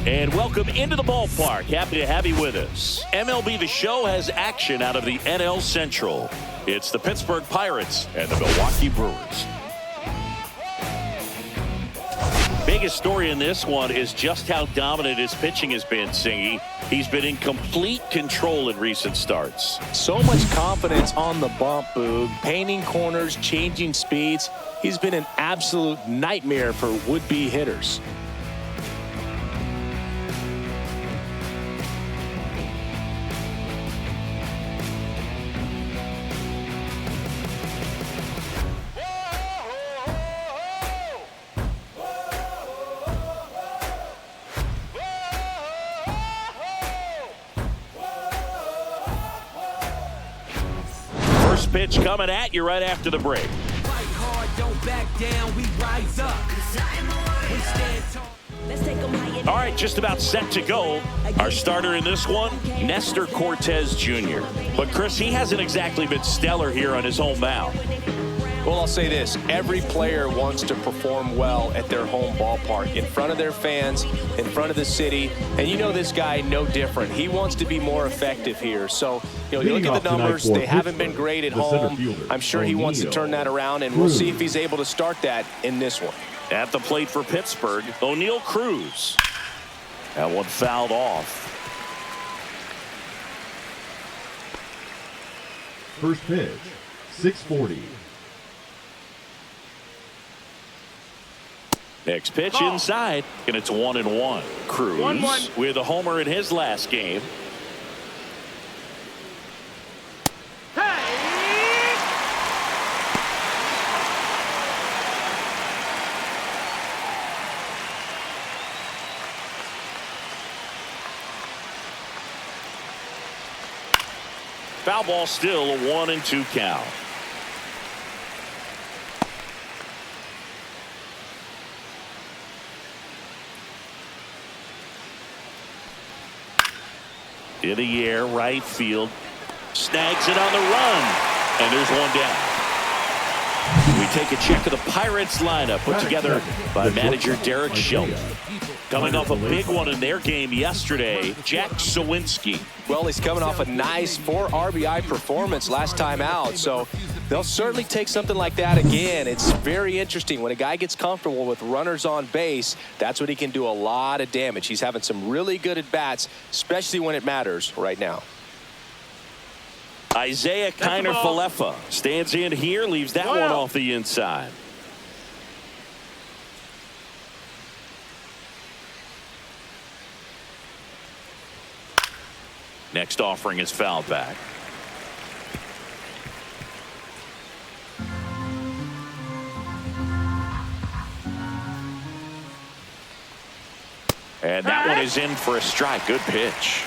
And welcome into the ballpark. Happy to have you with us. MLB The Show has action out of the NL Central. It's the Pittsburgh Pirates and the Milwaukee Brewers. Biggest story in this one is just how dominant his pitching has been, Singy. He's been in complete control in recent starts. So much confidence on the bump, Boog. Painting corners, changing speeds. He's been an absolute nightmare for would-be hitters. First pitch coming at you right after the break. Fight hard, don't back down, we rise up. We stand tall. All right, just about set to go. Our starter in this one, Nestor Cortez Jr. But, Chris, he hasn't exactly been stellar here on his home mound. Well, I'll say this. Every player wants to perform well at their home ballpark, in front of their fans, in front of the city. And you know this guy no different. He wants to be more effective here. So, you look at the numbers. They haven't been great at home. I'm sure he wants to turn that around, and we'll see if he's able to start that in this one. At the plate for Pittsburgh, O'Neal Cruz. That one fouled off. First pitch, 640. Next pitch inside, and it's 1-1. Cruz with a homer in his last game. Foul ball, still a 1-2 count. In the air, right field. Snags it on the run. And there's one down. We take a check of the Pirates lineup put together by manager Derek Shelton. Coming off a big one in their game yesterday, Jack Sawinski. Well, he's coming off a nice 4 RBI performance last time out, so they'll certainly take something like that again. It's very interesting. When a guy gets comfortable with runners on base, that's when he can do a lot of damage. He's having some really good at-bats, especially when it matters right now. Isaiah Kiner-Falefa stands in here, leaves that one off the inside. Next offering is fouled back. And that one is in for a strike. Good pitch.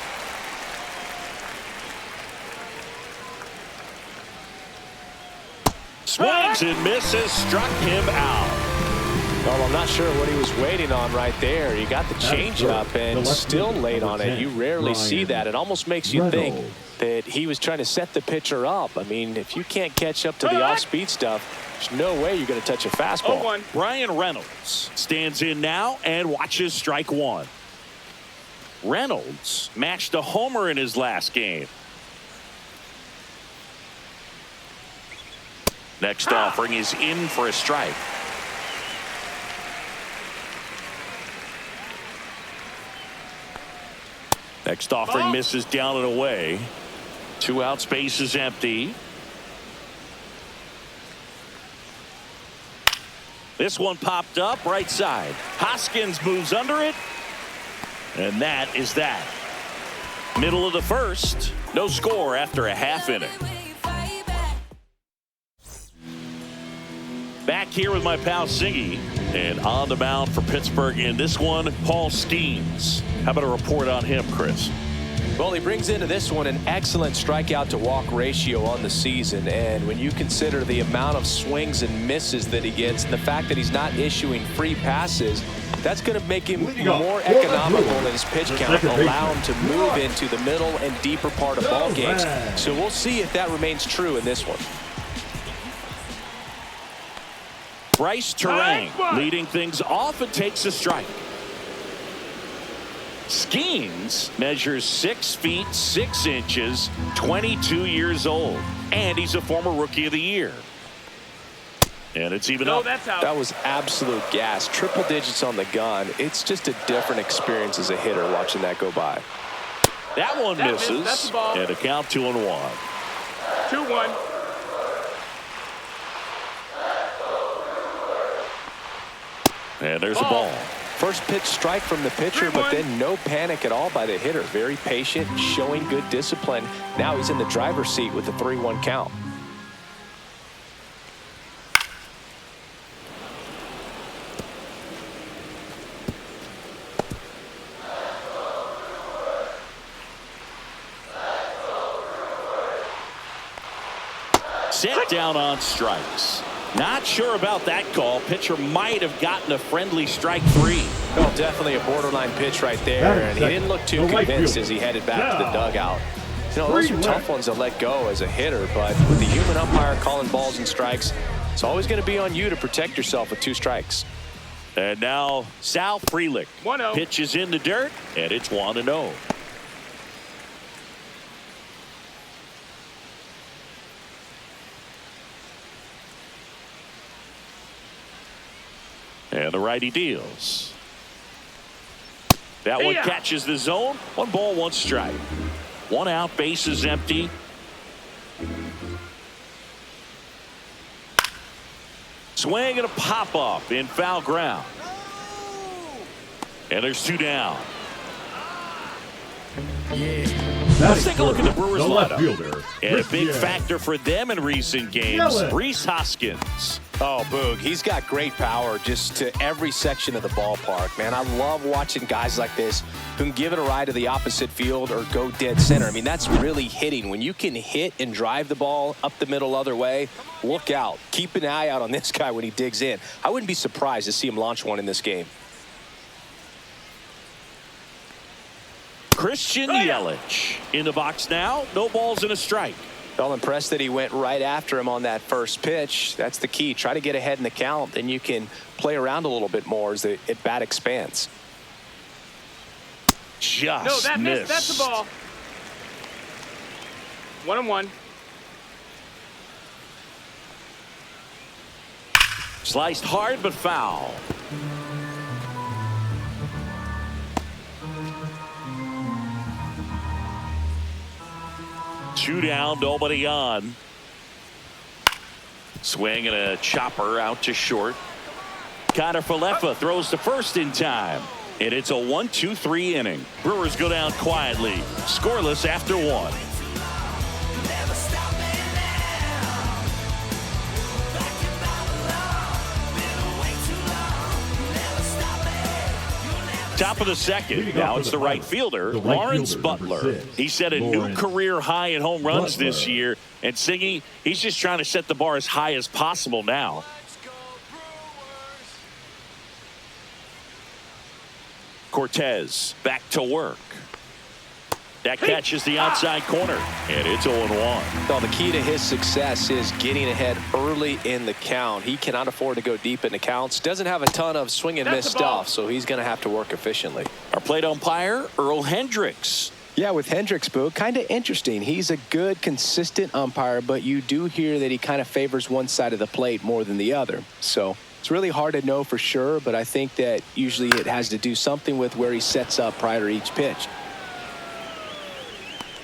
Swings and misses, struck him out. Well, I'm not sure what he was waiting on right there. He got the changeup and still laid on it. You rarely see that. It almost makes you think that he was trying to set the pitcher up. I mean, if you can't catch up to the off-speed stuff, there's no way you're going to touch a fastball. Brian Reynolds stands in now and watches strike one. Reynolds matched a homer in his last game. Next offering is in for a strike. Next offering misses down and away. 2 outs, base is empty. This one popped up right side. Hoskins moves under it. And that is that. Middle of the first. No score after a half inning. Back here with my pal Singy, and on the mound for Pittsburgh in this one, Paul Skenes. How about a report on him, Chris? Well, he brings into this one an excellent strikeout to walk ratio on the season, and when you consider the amount of swings and misses that he gets and the fact that he's not issuing free passes, that's going to make him more economical in his pitch count, allow him to move into the middle and deeper part of ball games. So we'll see if that remains true in this one. Bryce Terang leading things off and takes a strike. Skenes measures 6 feet 6 inches, 22 years old, and he's a former Rookie of the Year. And it's even up. That was absolute gas. Triple digits on the gun. It's just a different experience as a hitter watching that go by. That one misses. That's the ball. And a count 2-1. 2-1. And there's a ball. First pitch strike from the pitcher, but then no panic at all by the hitter. Very patient, showing good discipline. Now he's in the driver's seat with the 3-1 count. Set down on strikes. Not sure about that call. Pitcher might have gotten a friendly strike 3. Oh, definitely a borderline pitch right there, and he didn't look too convinced as he headed back to the dugout. You know, those are tough ones to let go as a hitter, but with the human umpire calling balls and strikes, it's always going to be on you to protect yourself with 2 strikes. And now Sal Frelick 1-0. pitches in the dirt, and it's 1-0. And the righty deals. That one catches the zone. 1 ball, 1 strike. 1 out, base is empty. Swing and a pop up in foul ground. And there's 2 down. Let's take a look at the Brewers lineup. And a big factor for them in recent games, Rhys Hoskins. Oh, Boog, he's got great power just to every section of the ballpark, man. I love watching guys like this who can give it a ride to the opposite field or go dead center. I mean, that's really hitting. When you can hit and drive the ball up the middle other way, look out. Keep an eye out on this guy when he digs in. I wouldn't be surprised to see him launch one in this game. Christian Yelich in the box now. No balls and a strike. Well, impressed that he went right after him on that first pitch. That's the key. Try to get ahead in the count, then you can play around a little bit more as the at-bat expands. Just that missed. That's the ball. 1-1. Sliced hard but foul. Two down, nobody on. Swing and a chopper out to short. Connor Falefa throws to first in time. And it's a 1-2-3 inning. Brewers go down quietly, scoreless after 1. Top of the second. Now it's the right fielder, Lawrence Butler. He set a new career high in home runs this year. And Singy, he's just trying to set the bar as high as possible now. Cortez back to work. That catches the outside corner, and it's 0-1. Well, the key to his success is getting ahead early in the count. He cannot afford to go deep in the counts. Doesn't have a ton of swing and miss stuff, so he's going to have to work efficiently. Our plate umpire, Earl Hendricks. Yeah, with Hendricks, Boo, kind of interesting. He's a good, consistent umpire, but you do hear that he kind of favors one side of the plate more than the other. So it's really hard to know for sure, but I think that usually it has to do something with where he sets up prior to each pitch.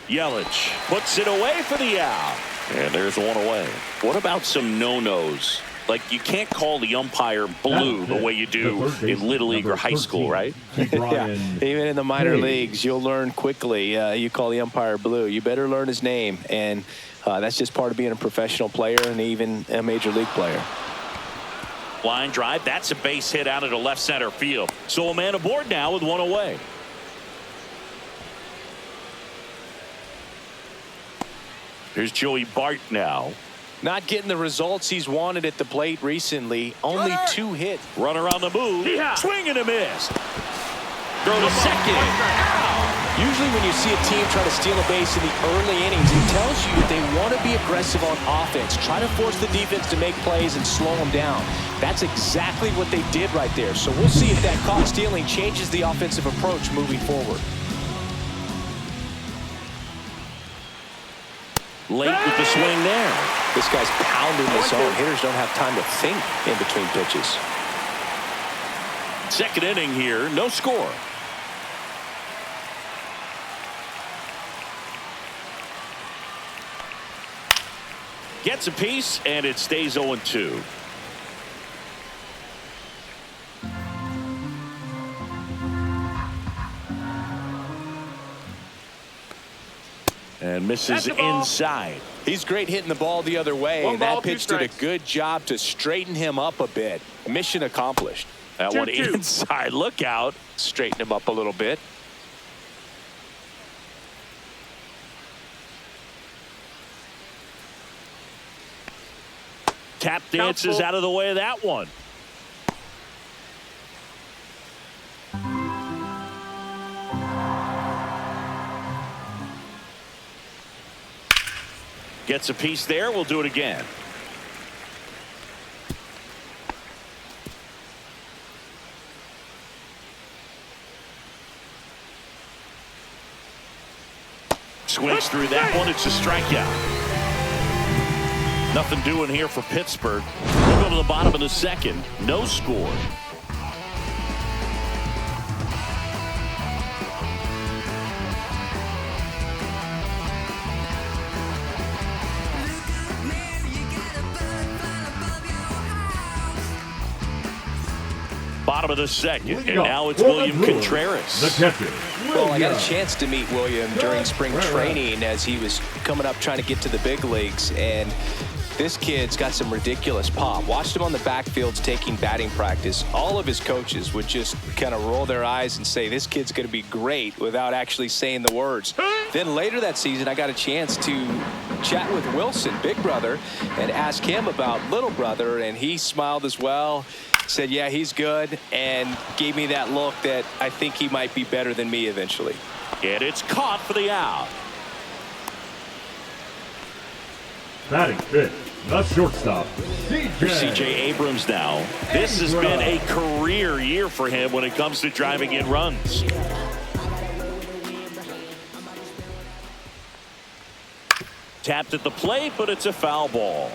Yelich puts it away for the out. And there's 1 away. What about some no-nos? Like, you can't call the umpire blue the way you do in Little League or high school, right? Yeah, even in the minor leagues, you'll learn quickly. You call the umpire blue. You better learn his name. And that's just part of being a professional player and even a major league player. Line drive. That's a base hit out of the left center field. So a man aboard now with 1 away. Here's Joey Bart now. Not getting the results he's wanted at the plate recently. Only 2 hits. Runner on the move. Swing and a miss. Throw to second. Out. Usually when you see a team try to steal a base in the early innings, it tells you that they want to be aggressive on offense. Try to force the defense to make plays and slow them down. That's exactly what they did right there. So we'll see if that caught stealing changes the offensive approach moving forward. Late with the swing there. This guy's pounding the zone. Hitters don't have time to think in between pitches. Second inning here, no score. Gets a piece, and it stays 0-2. And misses inside. He's great hitting the ball the other way, and that pitch did a good job to straighten him up a bit. Mission accomplished. That one inside. Look out. Straighten him up a little bit. Tap dances out of the way of that one. Gets a piece there. We'll do it again. Swings through that one. It's a strikeout. Nothing doing here for Pittsburgh. We'll go to the bottom of the second. No score. Bottom of the second, and now it's William Contreras. The catcher. Well, I got a chance to meet William during spring training as he was coming up trying to get to the big leagues, and this kid's got some ridiculous pop. Watched him on the backfields taking batting practice. All of his coaches would just kind of roll their eyes and say, this kid's going to be great, without actually saying the words. Then later that season, I got a chance to chat with Wilson, big brother, and ask him about little brother, and he smiled as well. Said, yeah, he's good, and gave me that look that I think he might be better than me eventually. And it's caught for the out. Batting fifth, the shortstop, C.J. Abrams now. This has been a career year for him when it comes to driving in runs. Tapped at the plate, but it's a foul ball.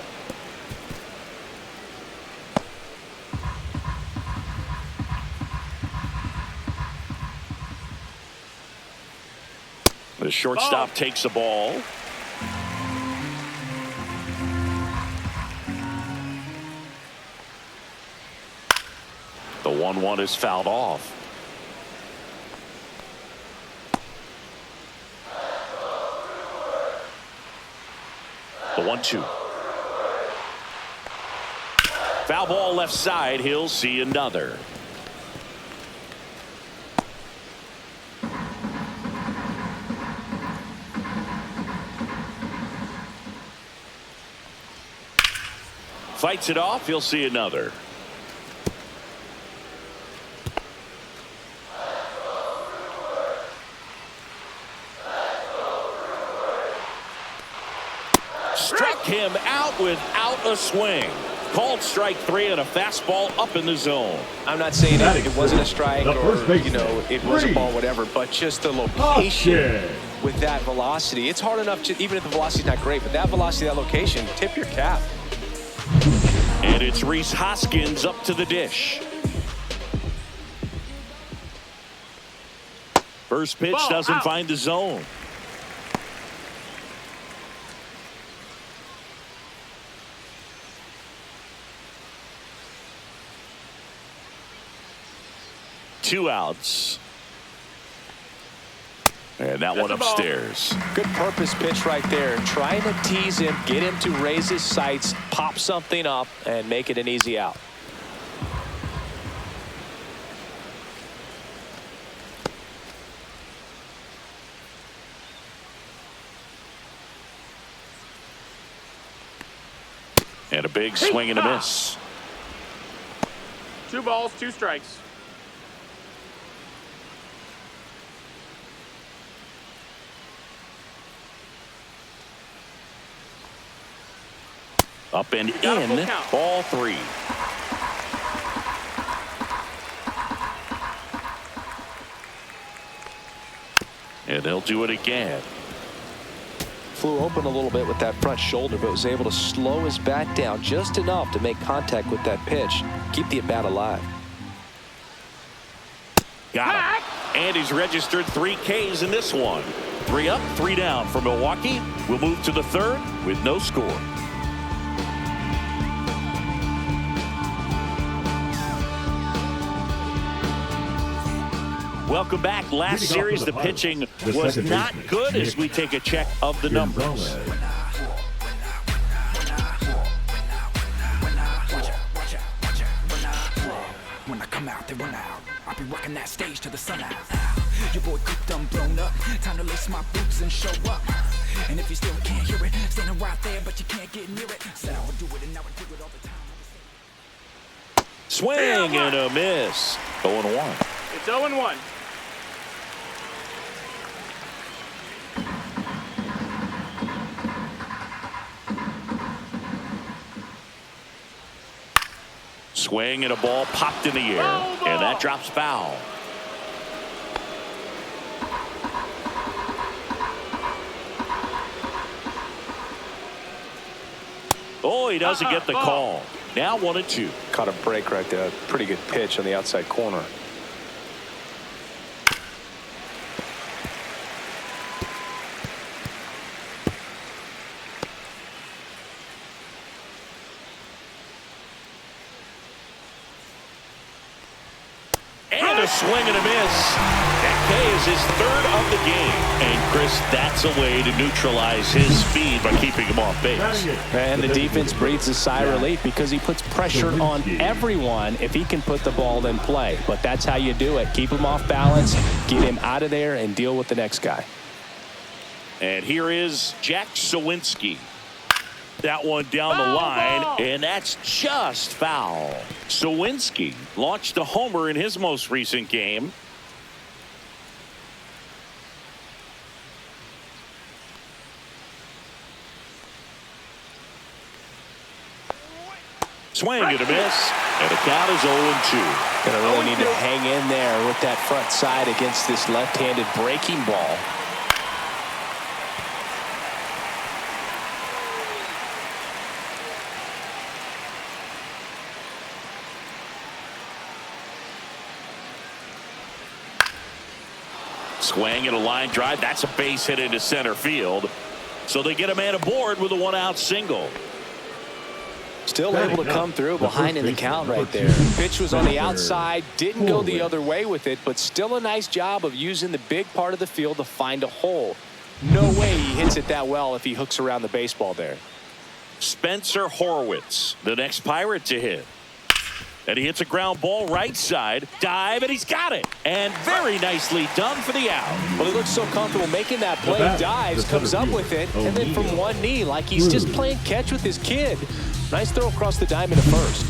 The shortstop takes the ball. The 1-1 is fouled off. The 1-2. Foul ball left side. He'll see another. Fights it off. He'll see another. Struck him out without a swing. Called strike 3 and a fastball up in the zone. I'm not saying it wasn't a strike or, you know, it was a ball, whatever, but just the location with that velocity. It's hard enough to, even if the velocity's not great, but that velocity, that location, tip your cap. And it's Rhys Hoskins up to the dish. First pitch doesn't find the zone. Two outs. And that one upstairs. Good purpose pitch right there. Trying to tease him, get him to raise his sights, pop something up, and make it an easy out. And a big swing and a miss. 2 balls, 2 strikes. Up and in. Ball 3. And they'll do it again. Flew open a little bit with that front shoulder, but was able to slow his bat down just enough to make contact with that pitch. Keep the at-bat alive. Got him. And he's registered 3 Ks in this one. 3 up, 3 down for Milwaukee. We'll move to the 3rd with no score. Welcome back. Last series, the pitching was not good as we take a check of the numbers. When I come out, they run out. I'll be working that stage till the sun out. Your boy cooked, I'm blown up. Time to lace my boots and show up. And if you still can't hear it, standing right there, but you can't get near it. Said I would do it, and now I do it all the time. Swing and a miss. 0-1. It's 0-1. Swing and a ball popped in the air. And that drops foul. Oh, he doesn't get the call. Now 1-2. Caught a break right there. Pretty good pitch on the outside corner. And a swing and a miss. That K is his 3rd of the game. And Chris, that's a way to neutralize his speed by keeping him off base. And the defense breathes a sigh of relief because he puts pressure on everyone if he can put the ball in play. But that's how you do it. Keep him off balance, get him out of there, and deal with the next guy. And here is Jack Sawinski. That one down the line, and that's just foul. Sawinski launched a homer in his most recent game. Swing and a miss, and the count is 0-2. Gonna really need to hang in there with that front side against this left-handed breaking ball. Swing and a line drive. That's a base hit into center field. So they get a man aboard with a 1-out single. Still able to come through behind in the count right there. Pitch was on the outside, didn't go the other way with it, but still a nice job of using the big part of the field to find a hole. No way he hits it that well if he hooks around the baseball there. Spencer Horwitz, the next Pirate to hit. And he hits a ground ball right side. Dive, and he's got it. And very nicely done for the out. Well, he looks so comfortable making that play. Dives, comes up with it, and then from one knee, like he's just playing catch with his kid. Nice throw across the diamond to first.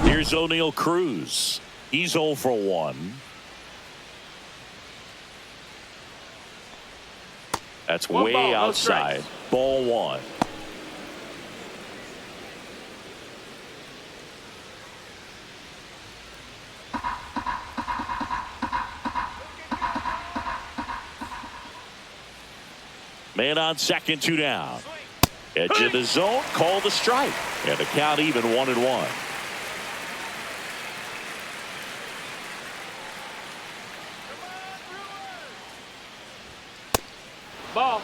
Here's O'Neal Cruz. He's 0 for 1. That's way outside. Ball 1. Man on second, 2 down. Edge of the zone, call the strike. And the count even 1-1. Ball.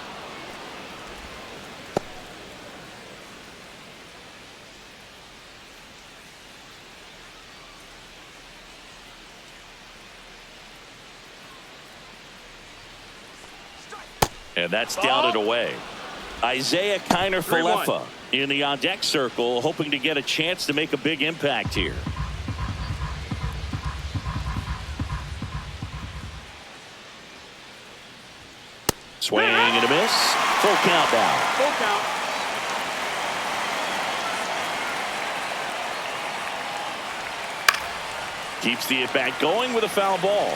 And that's down and away. Isaiah Kiner-Falefa in the on-deck circle, hoping to get a chance to make a big impact here. Swing and a miss. Full count now. Full count. Keeps the at-bat going with a foul ball.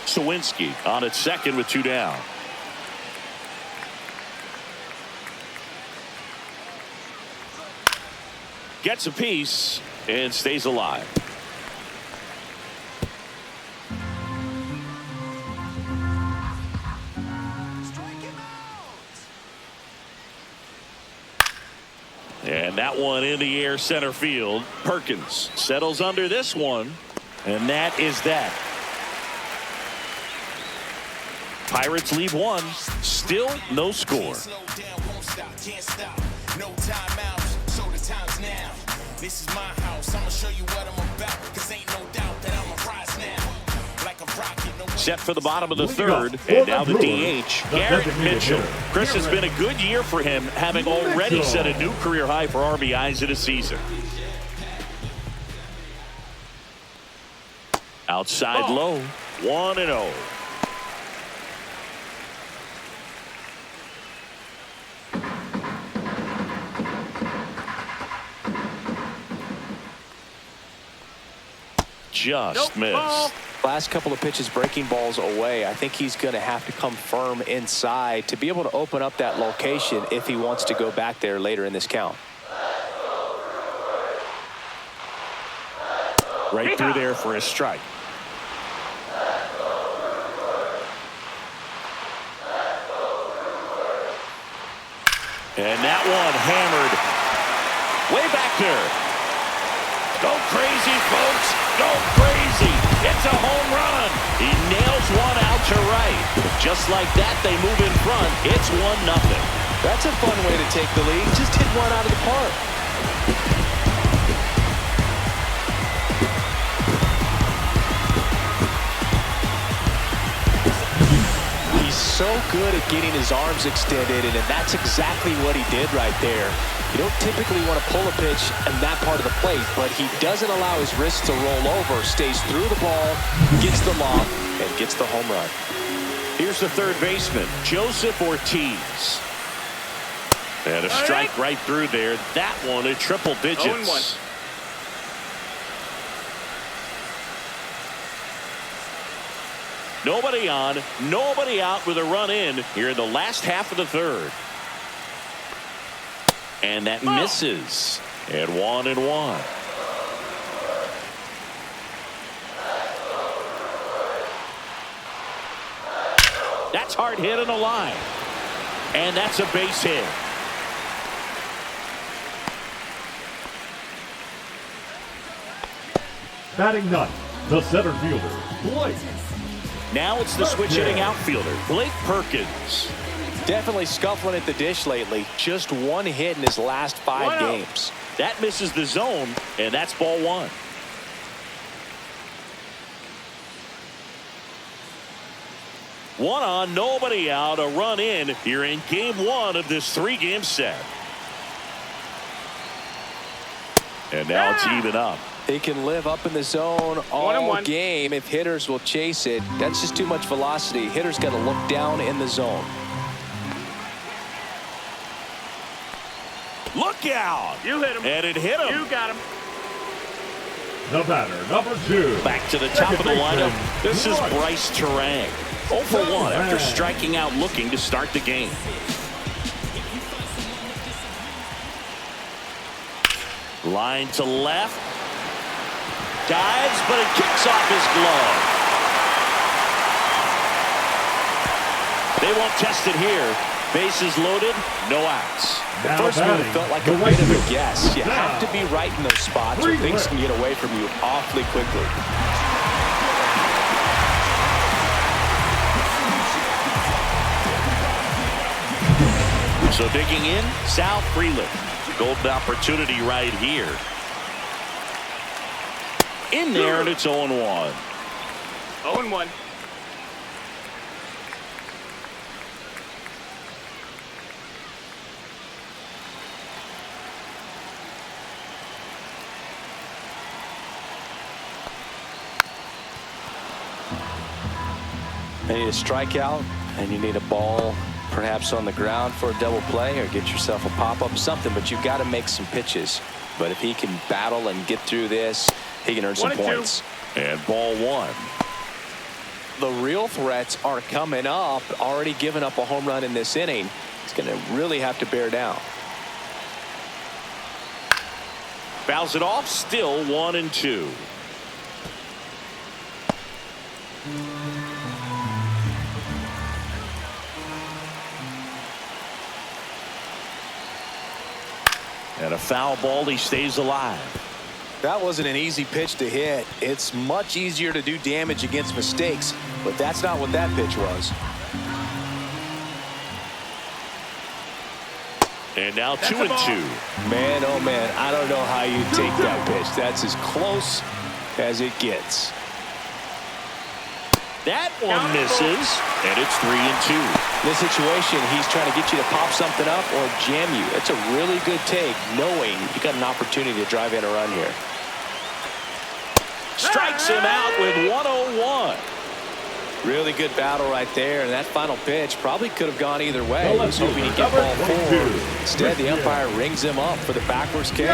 Sawinski on at second with 2 down. Gets a piece and stays alive. And that one in the air center field. Perkins settles under this one. And that is that. Pirates leave 1. Still no score. This is my house. I'm gonna show you what I'm about. Cause ain't no doubt that I'm a rise now. Like a rocket. Set for the bottom of the third. And now the DH, Garrett Mitchell. Chris, has been a good year for him, having already set a new career high for RBIs in a season. Outside low, 1-0. Just missed. Last couple of pitches breaking balls away. I think he's going to have to come firm inside to be able to open up that location if he wants to go back there later in this count. Right through there for a strike. And that one hammered way back there. Go crazy, folks. Go crazy. It's a home run. He nails one out to right. Just like that, they move in front. It's 1-0. That's a fun way to take the lead. Just hit one out of the park. He's so good at getting his arms extended, and that's exactly what he did right there. You don't typically want to pull a pitch in that part of the plate, but he doesn't allow his wrists to roll over, stays through the ball, gets the lob, and gets the home run. Here's the third baseman, Joseph Ortiz. And a strike right through there. That one at triple digits. 0-1. Nobody on, nobody out with a run in here in the last half of the third. And that misses at 1-1. That's hard hit in the line. And that's a base hit. Batting ninth, the center fielder, Blake. Now it's the switch hitting outfielder, Blake Perkins. Definitely scuffling at the dish lately. Just one hit in his last 5 games. That misses the zone, and that's ball 1. One on, nobody out, a run in here in game 1 of this 3-game set. And now it's even up. He can live up in the zone all game if hitters will chase it. That's just too much velocity. Hitters got to look down in the zone. Look out! You hit him. And it hit him. You got him. The batter, number 2. Back to the top of the lineup. This is Bryce Terang. 0 for 1 after striking out looking to start the game. Line to left. Dives, but it kicks off his glove. They won't test it here. Bases loaded, no outs. The first move felt like a bit of a guess. You have to be right in those spots or things can get away from you awfully quickly. So digging in, Sal Freeland. Golden opportunity right here. In there, and it's 0-1. 0-1. You need a strikeout, and you need a ball perhaps on the ground for a double play or get yourself a pop-up, something, but you've got to make some pitches. But if he can battle and get through this, he can earn some points. And ball 1. the real threats are coming up. Already given up a home run in this inning. He's going to really have to bear down. Fouls it off. Still 1-2. And a foul ball. He stays alive. That wasn't an easy pitch to hit. It's much easier to do damage against mistakes, but that's not what that pitch was. And now 2-2. Man, oh man, I don't know how you take that pitch. That's as close as it gets. That one misses, and it's 3-2. In this situation, he's trying to get you to pop something up or jam you. It's a really good take, knowing you got an opportunity to drive in a run here. Strikes him out with 101. Really good battle right there, and that final pitch probably could have gone either way. He was hoping he'd get ball forward. Instead, the umpire rings him up for the backwards kick.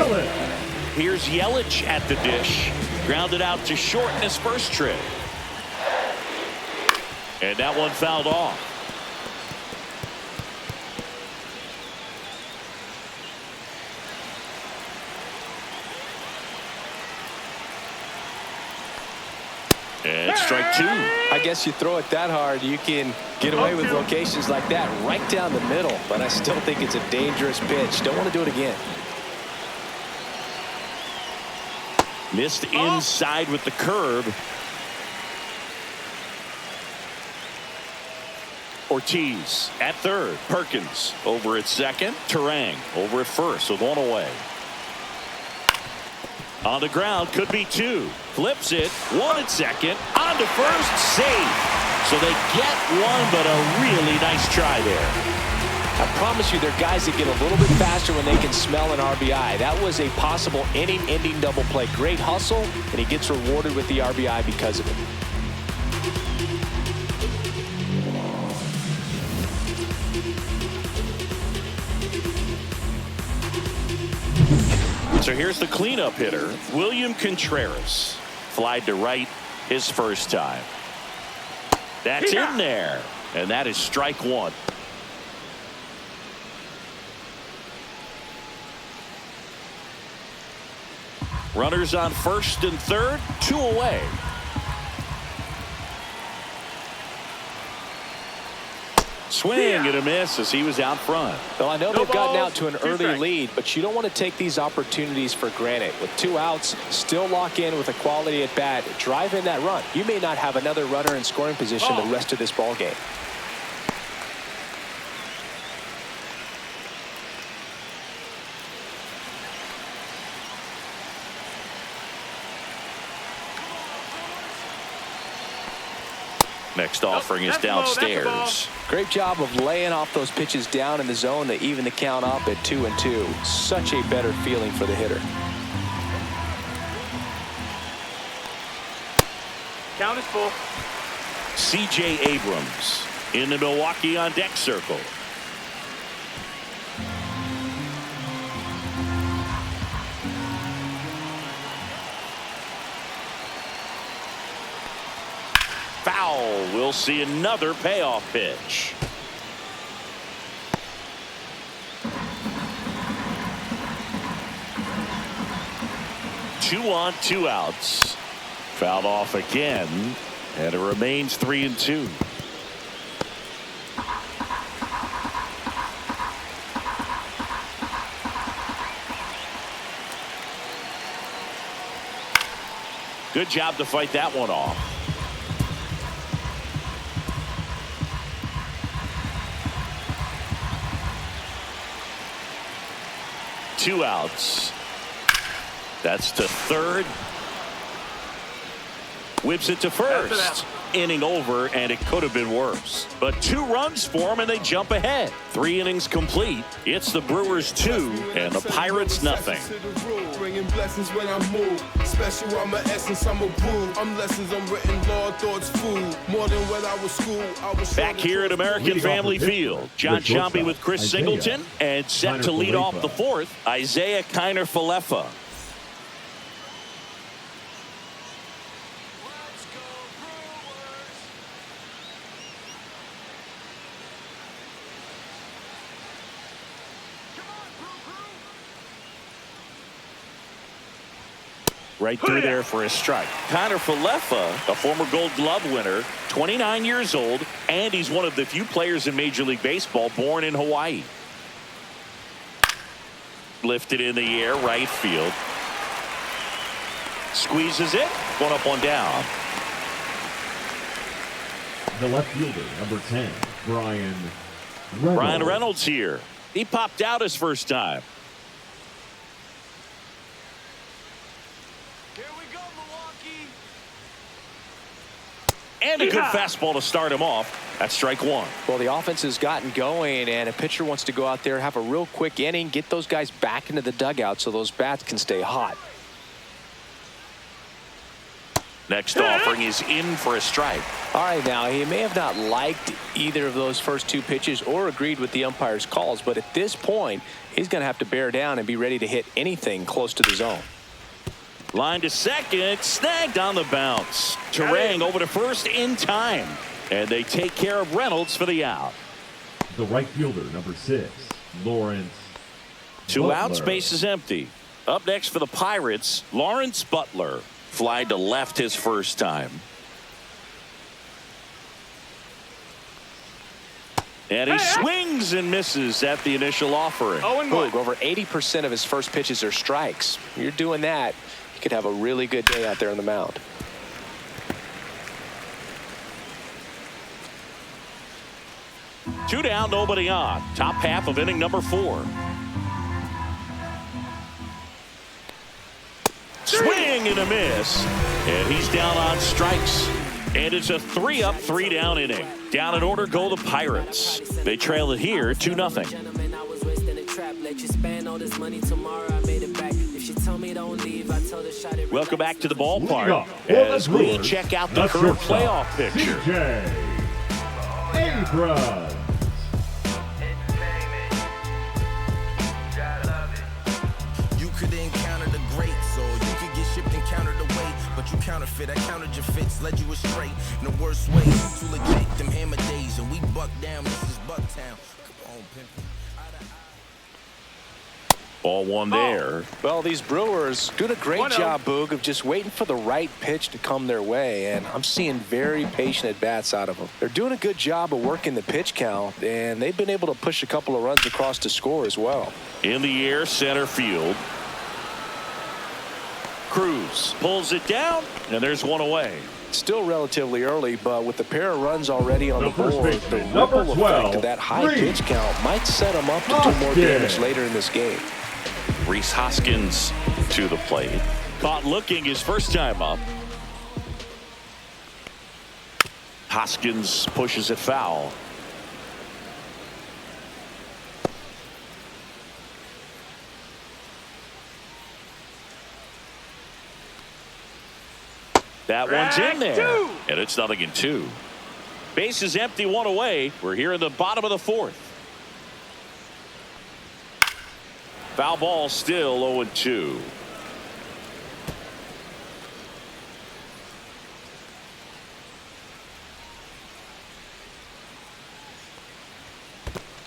Here's Yelich at the dish. Grounded out to short in his first trip. And that one fouled off. And strike 2. I guess you throw it that hard, you can get away with locations like that right down the middle. But I still think it's a dangerous pitch. Don't want to do it again. Missed inside with the curve. Ortiz at third. Perkins over at second. Turang over at first with one away. On the ground, could be 2. Flips it. 1 at second. On to first. Safe. So they get one, but a really nice try there. I promise you, there are guys that get a little bit faster when they can smell an RBI. That was a possible inning-ending double play. Great hustle, and he gets rewarded with the RBI because of it. So here's the cleanup hitter, William Contreras. Flied to right his first time. That's in there, and that is strike 1. Runners on first and third, 2 away. Swing and a miss as he was out front. Well, I know they've gotten out to an early lead, but you don't want to take these opportunities for granted. With 2 outs, still lock in with a quality at bat. Drive in that run. You may not have another runner in scoring position the rest of this ball game. Next offering is downstairs. Great job of laying off those pitches down in the zone to even the count up at 2-2. Such a better feeling for the hitter. Count is full. C.J. Abrams in the Milwaukee on deck circle. Foul. We'll see another payoff pitch. Two on, 2 outs. Fouled off again, and it remains 3-2. Good job to fight that one off. Two outs. That's to third. Whips it to first. Inning over, and it could have been worse. But 2 runs for them, and they jump ahead. 3 innings complete. It's the Brewers 2 and the Pirates nothing. Bringing blessings when I move. Special, I'm an essence, I'm a brew. I'm lessons, I'm written law, thoughts, food. More than when I was school. Back here at American Family Field, John Sciambi with Chris Singleton, and set to lead off the 4th, Isaiah Kiner-Falefa. right through there for a strike. Connor Falefa, a former Gold Glove winner, 29 years old, and he's one of the few players in Major League Baseball born in Hawaii. Lifted in the air, right field. Squeezes it. One up, one down. The left fielder, number 10, Brian Reynolds here. He popped out his first time. Here we go, Milwaukee. And a good fastball to start him off. That's strike one. Well, the offense has gotten going, and a pitcher wants to go out there, have a real quick inning, get those guys back into the dugout so those bats can stay hot. Next offering is in for a strike. All right, now, he may have not liked either of those first two pitches or agreed with the umpire's calls, but at this point, he's going to have to bear down and be ready to hit anything close to the zone. Line to second, snagged on the bounce. Terang over to first in time. And they take care of Reynolds for the out. The right fielder, number 6, Lawrence Two Butler. outs, base is empty. Up next for the Pirates, Lawrence Butler. Flied to left his first time. And he swings and misses at the initial offering. Boog, over 80% of his first pitches are strikes. You're doing that, you could have a really good day out there on the mound. Two down, nobody on. Top half of inning number 4. Swing and a miss. And he's down on strikes. And it's a 3-up, 3-down inning. Down in order go the Pirates. They trail it here 2-0. Welcome back to the ballpark as we check out the current playoff picture. Abrams. You could encounter the greats, or you could get shipped and countered away. But you counterfeit, I countered your fits, led you astray in the worst way. Too legit, them hammer days, and we buck down. This is Bucktown. Come on, pimp. Ball one there. Well, these Brewers doing a great job, Boog, of just waiting for the right pitch to come their way, and I'm seeing very patient at-bats out of them. They're doing a good job of working the pitch count, and they've been able to push a couple of runs across to score as well. In the air, center field. Cruz pulls it down, and there's one away. Still relatively early, but with the pair of runs already on the board, the number ripple 12, effect of that high pitch count might set them up to do more damage later in this game. Rhys Hoskins to the plate. Caught looking his first time up. Hoskins pushes it foul. That one's in there. And it's 0-2. Base is empty, one away. We're here in the bottom of the 4th. Foul ball, still 0-2.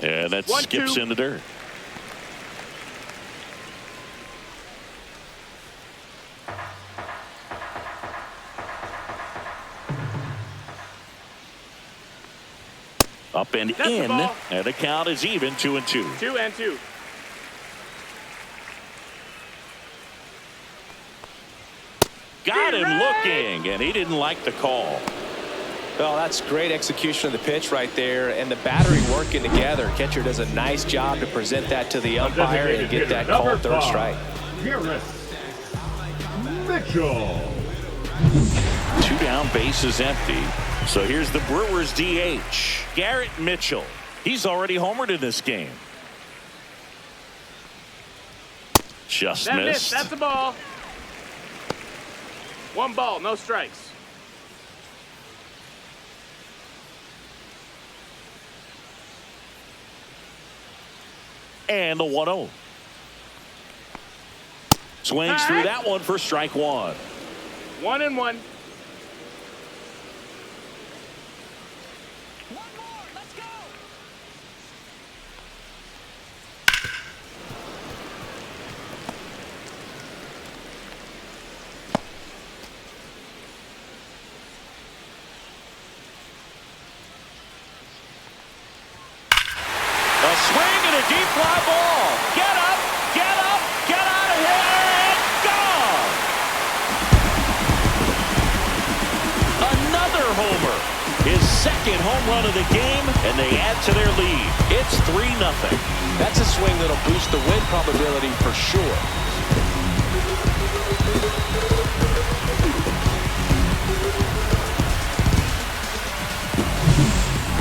And that skips in the dirt. Up and in, and the count is even, 2-2. 2-2. Got him looking, and he didn't like the call. Well, that's great execution of the pitch right there, and the battery working together. Catcher does a nice job to present that to the umpire and get that called third strike. Mitchell. 2 down, base is empty. So here's the Brewers DH, Garrett Mitchell. He's already homered in this game. Just missed. That's a ball. 1 ball, no strikes. And the 1-0. Swings through that one for strike 1. 1-1. deep fly ball. Get up, get out of here, and gone. Another homer. His second home run of the game, and they add to their lead. It's 3-0. That's a swing that'll boost the win probability for sure.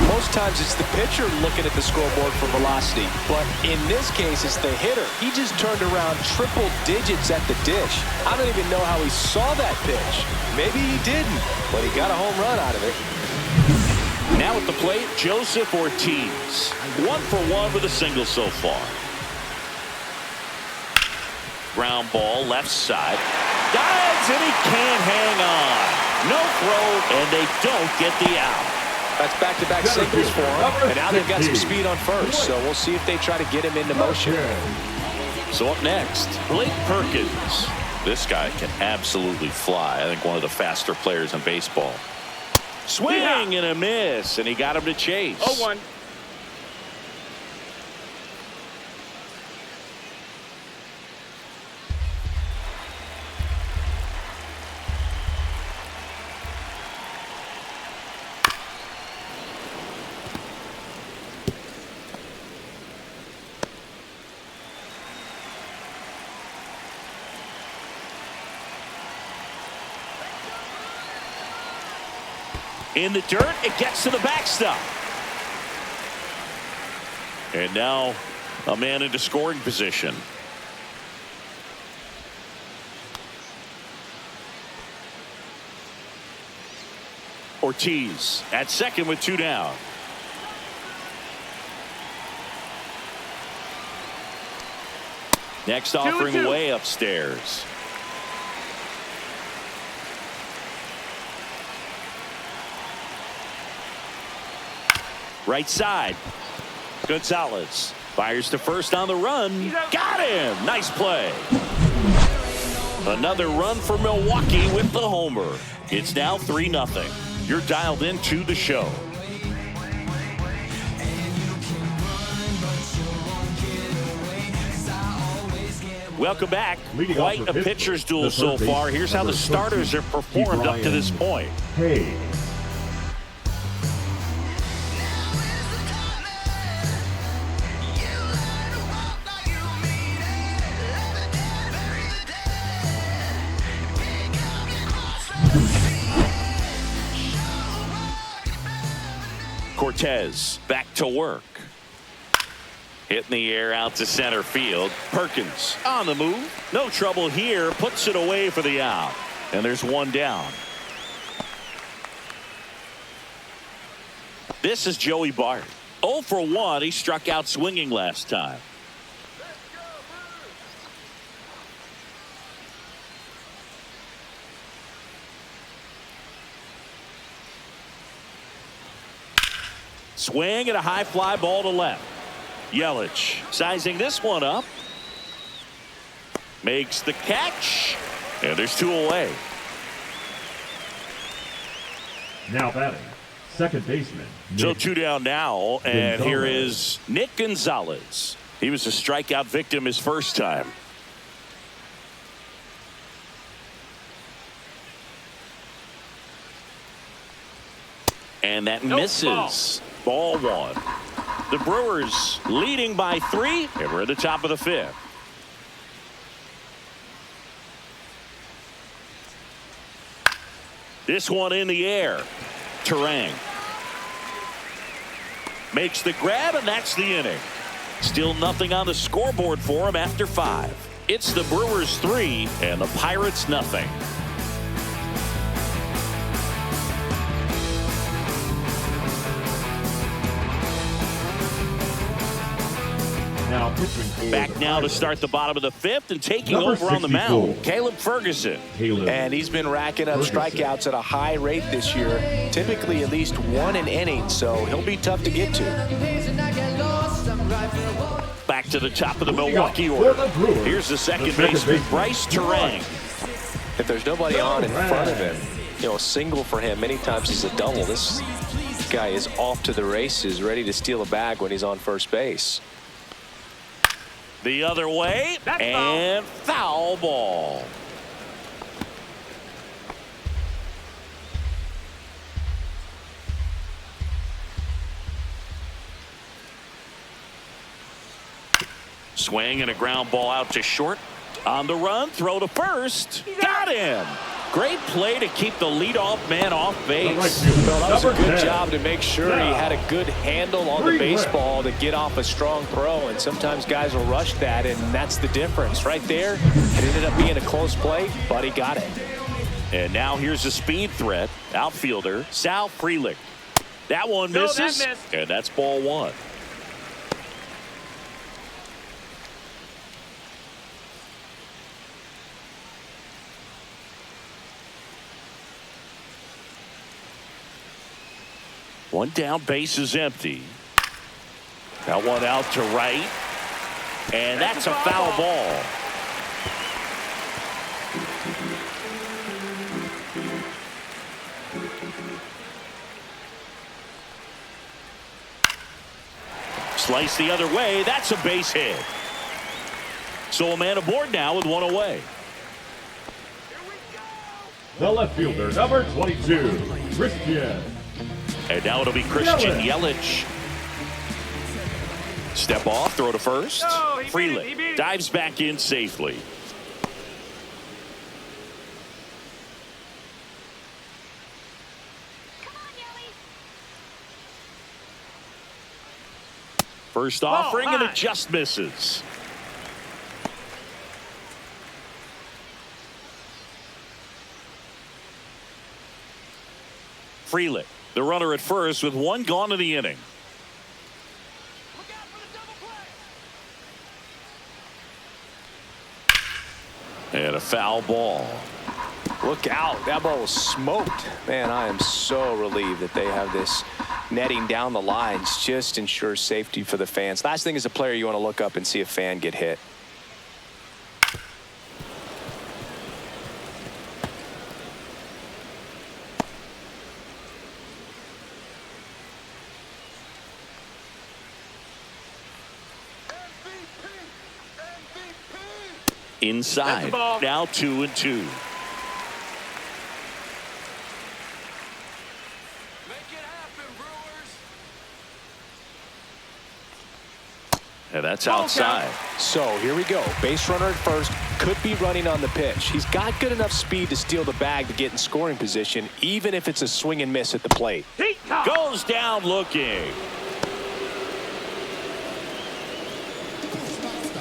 Most times it's the pitcher looking at the scoreboard for velocity, but in this case it's the hitter. He just turned around triple digits at the dish. I don't even know how he saw that pitch. Maybe he didn't, but he got a home run out of it. Now at the plate, Joseph Ortiz. 1 for 1 with a single so far. Ground ball left side. Dives and he can't hang on. No throw, and they don't get the out. That's back-to-back singles for him, and now they've got some speed on first, so we'll see if they try to get him into motion. So up next, Blake Perkins. This guy can absolutely fly. I think one of the faster players in baseball. Swing and a miss, and he got him to chase. 0-1. In the dirt, it gets to the backstop. And now a man into scoring position. Ortiz at second with 2 down. Next offering 2-2. way upstairs. Right side. Gonzalez fires to first on the run. Got him. Nice play. Another run for Milwaukee with the homer. It's now 3-0. You're dialed into the show. Welcome back. Quite a pitcher's duel so far. Here's how the starters have performed up to this point. Hey. Cortez back to work. Hitting the air out to center field. Perkins on the move. No trouble here. Puts it away for the out. And there's 1 down. This is Joey Bart. 0 for 1. He struck out swinging last time. Swing and a high fly ball to left. Yelich sizing this one up. Makes the catch. And there's 2 away. Now batting, second baseman. So 2 down now. And here is Nick Gonzalez. He was a strikeout victim his first time. And that misses. Ball 1. The Brewers leading by 3, and we're at the top of the 5th. This one in the air. Terang makes the grab, and that's the inning. Still nothing on the scoreboard for him after 5. It's the Brewers 3 and the Pirates nothing. Back now to start the bottom of the 5th and taking over on the mound, Caleb Ferguson. And he's been racking up strikeouts at a high rate this year, typically at least 1 an inning, so he'll be tough to get to. Back to the top of the Milwaukee order. Here's the second baseman, Bryce Terang. If there's nobody on in front of him, you know, a single for him many times is a double. This guy is off to the races, ready to steal a bag when he's on first base. The other way. That's and foul ball. Swing and a ground ball out to short. On the run, throw to first. Got him. Great play to keep the leadoff man off base. Well, that was a good job to make sure he had a good handle on the baseball to get off a strong throw. And sometimes guys will rush that, and that's the difference. Right there, it ended up being a close play, but he got it. And now here's a speed threat. Outfielder, Sal Frelick. That one misses, that missed. and that's ball one. One down, base is empty. That one out to right. And that's a foul ball. Slice the other way. That's a base hit. So a man aboard now with one away. The left fielder, number 22, Christian. And now it'll be Christian Yelich. Step off, throw to first. No, he beat Frelick it. dives back in safely. First offering, and it just misses. Frelick, the runner at first with one gone in the inning. And a foul ball. Look out. That ball was smoked. Man, I am so relieved that they have this netting down the lines. Just ensures safety for the fans. Last thing as a player, you want to look up and see a fan get hit. Inside. Now 2-2. And that's outside. So here we go. Base runner at first. Could be running on the pitch. He's got good enough speed to steal the bag to get in scoring position, even if it's a swing and miss at the plate. Goes down looking.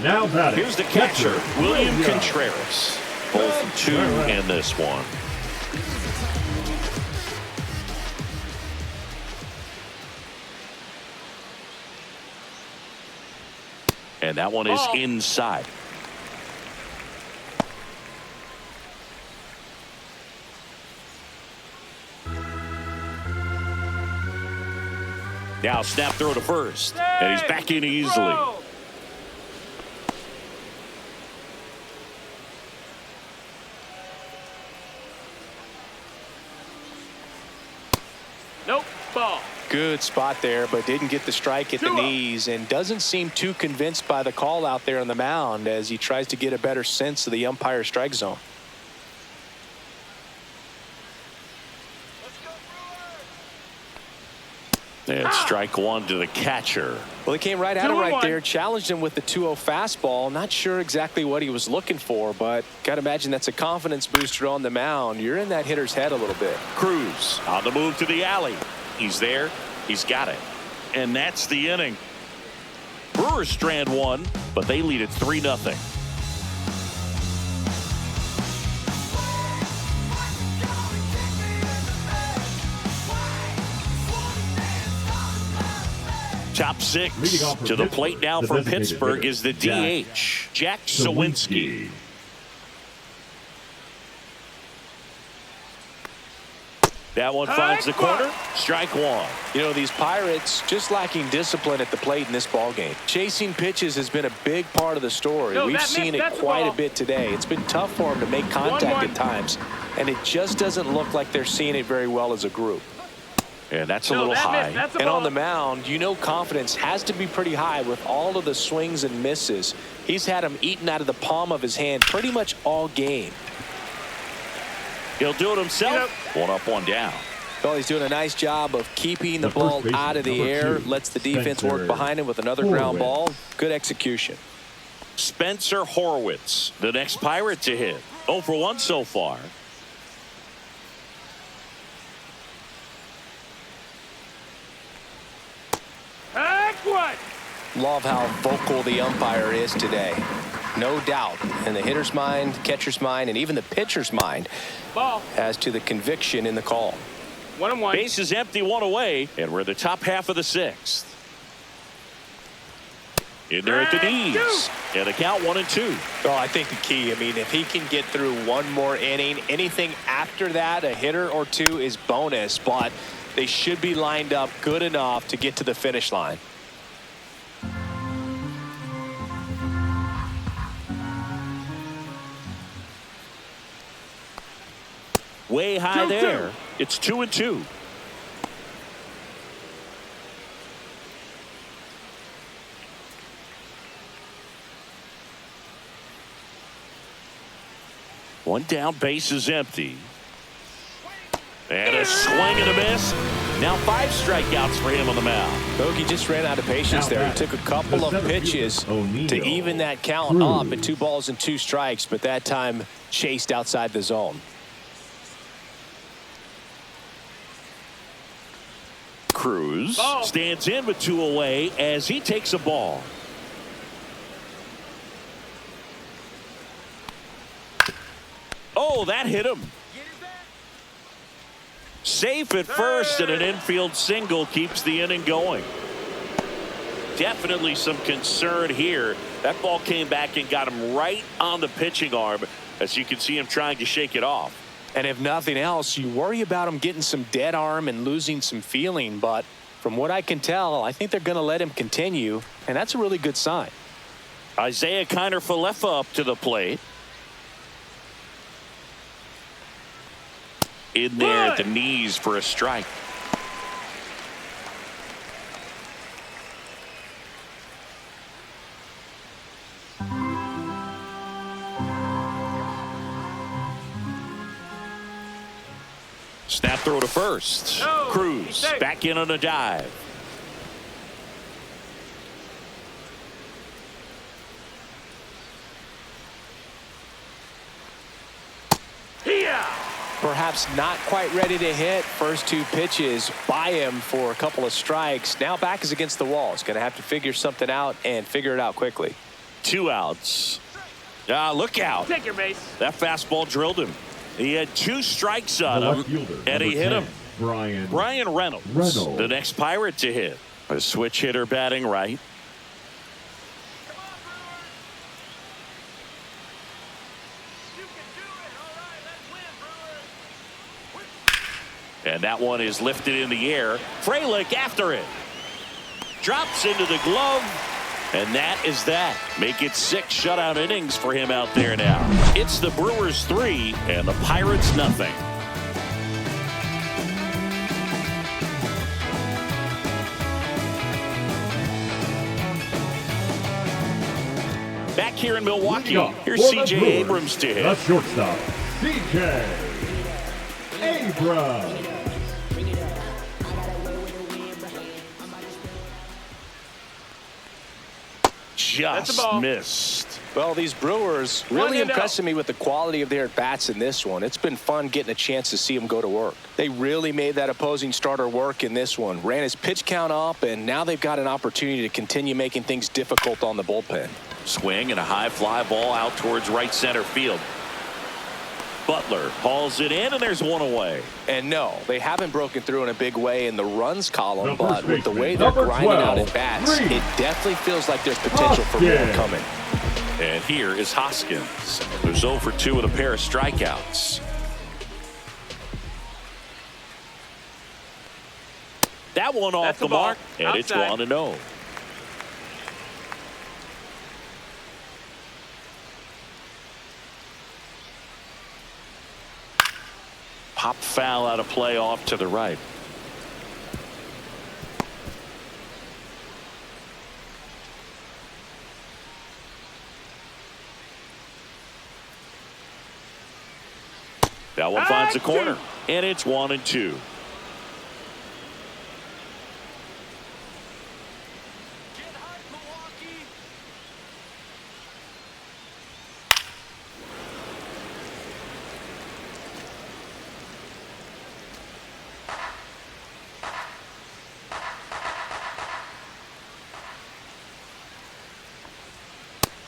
Now batting. Here's the catcher, William Contreras. 0-2 in this one. And that one is inside. Now snap throw to first. And he's back in easily. Nope, ball. Good spot there, but didn't get the strike at the knees, and doesn't seem too convinced by the call out there on the mound as he tries to get a better sense of the umpire strike zone. And strike one to the catcher. Well, he came right at him right there, challenged him with the 2-0 fastball. Not sure exactly what he was looking for, but got to imagine that's a confidence booster on the mound. You're in that hitter's head a little bit. Cruz on the move to the alley. He's there. He's got it. And that's the inning. Brewers strand one, but they lead it 3-0. Top six to the plate now for Pittsburgh is the DH, Jack Sawinski. That one finds the corner. Strike one. You know, these Pirates just lacking discipline at the plate in this ballgame. Chasing pitches has been a big part of the story. We've seen it quite a bit today. It's been tough for them to make contact at times, and it just doesn't look like they're seeing it very well as a group. And that's a little high. And on the mound, you know confidence has to be pretty high with all of the swings and misses. He's had them eaten out of the palm of his hand pretty much all game. He'll do it himself. One up, one down. Well, he's doing a nice job of keeping the ball out of the air. Lets the defense work behind him with another ground ball. Good execution. Spencer Horwitz, the next Pirate to hit. 0 for 1 so far. Love how vocal the umpire is today. No doubt in the hitter's mind, catcher's mind, and even the pitcher's mind as to the conviction in the call. 1-1. Base is empty, one away, and we're in the top half of the 6th. In there at the knees, and the count 1-2. Well, I think the key, I mean, if he can get through one more inning, anything after that, a hitter or two is bonus, but they should be lined up good enough to get to the finish line. Way high there. It's 2-2. One down, base is empty. And a swing and a miss. Now 5 strikeouts for him on the mound. Bogey just ran out of patience there. He took a couple of pitches to even that count up at 2 balls and 2 strikes, but that time chased outside the zone. Cruz stands in with 2 away as he takes a ball. Oh, that hit him. Safe at first, and an infield single keeps the inning going. Definitely some concern here. That ball came back and got him right on the pitching arm, as you can see him trying to shake it off. And if nothing else, you worry about him getting some dead arm and losing some feeling. But from what I can tell, I think they're going to let him continue, and that's a really good sign. Isaiah Kiner-Falefa up to the plate. In there at the knees for a strike. Snap throw to first. Cruz back in on a dive. Perhaps not quite ready to hit. First 2 pitches by him for a couple of strikes. Now back is against the wall. He's going to have to figure something out and figure it out quickly. 2 outs. Look out. Take your base. That fastball drilled him. He had 2 strikes on him, and he hit him. Brian Reynolds, the next Pirate to hit. A switch hitter batting right. And that one is lifted in the air. Frelick after it. Drops into the glove. And that is that. Make it 6 shutout innings for him out there now. It's the Brewers 3 and the Pirates nothing. Back here in Milwaukee, here's C.J. Abrams to hit. The shortstop, C.J. Abrams. Just missed. Well, these Brewers really impressing me with the quality of their at-bats in this one. It's been fun getting a chance to see them go to work. They really made that opposing starter work in this one. Ran his pitch count up, and now they've got an opportunity to continue making things difficult on the bullpen. Swing and a high fly ball out towards right center field. Butler hauls it in, and there's 1 away. And no, they haven't broken through in a big way in the runs column, but with the way they're grinding out at bats, it definitely feels like there's potential for more coming. And here is Hoskins, who's 0 for 2 with a pair of strikeouts. That one off the mark, and it's 1-0. Pop foul out of play off to the right. That one finds the corner, and it's 1-2.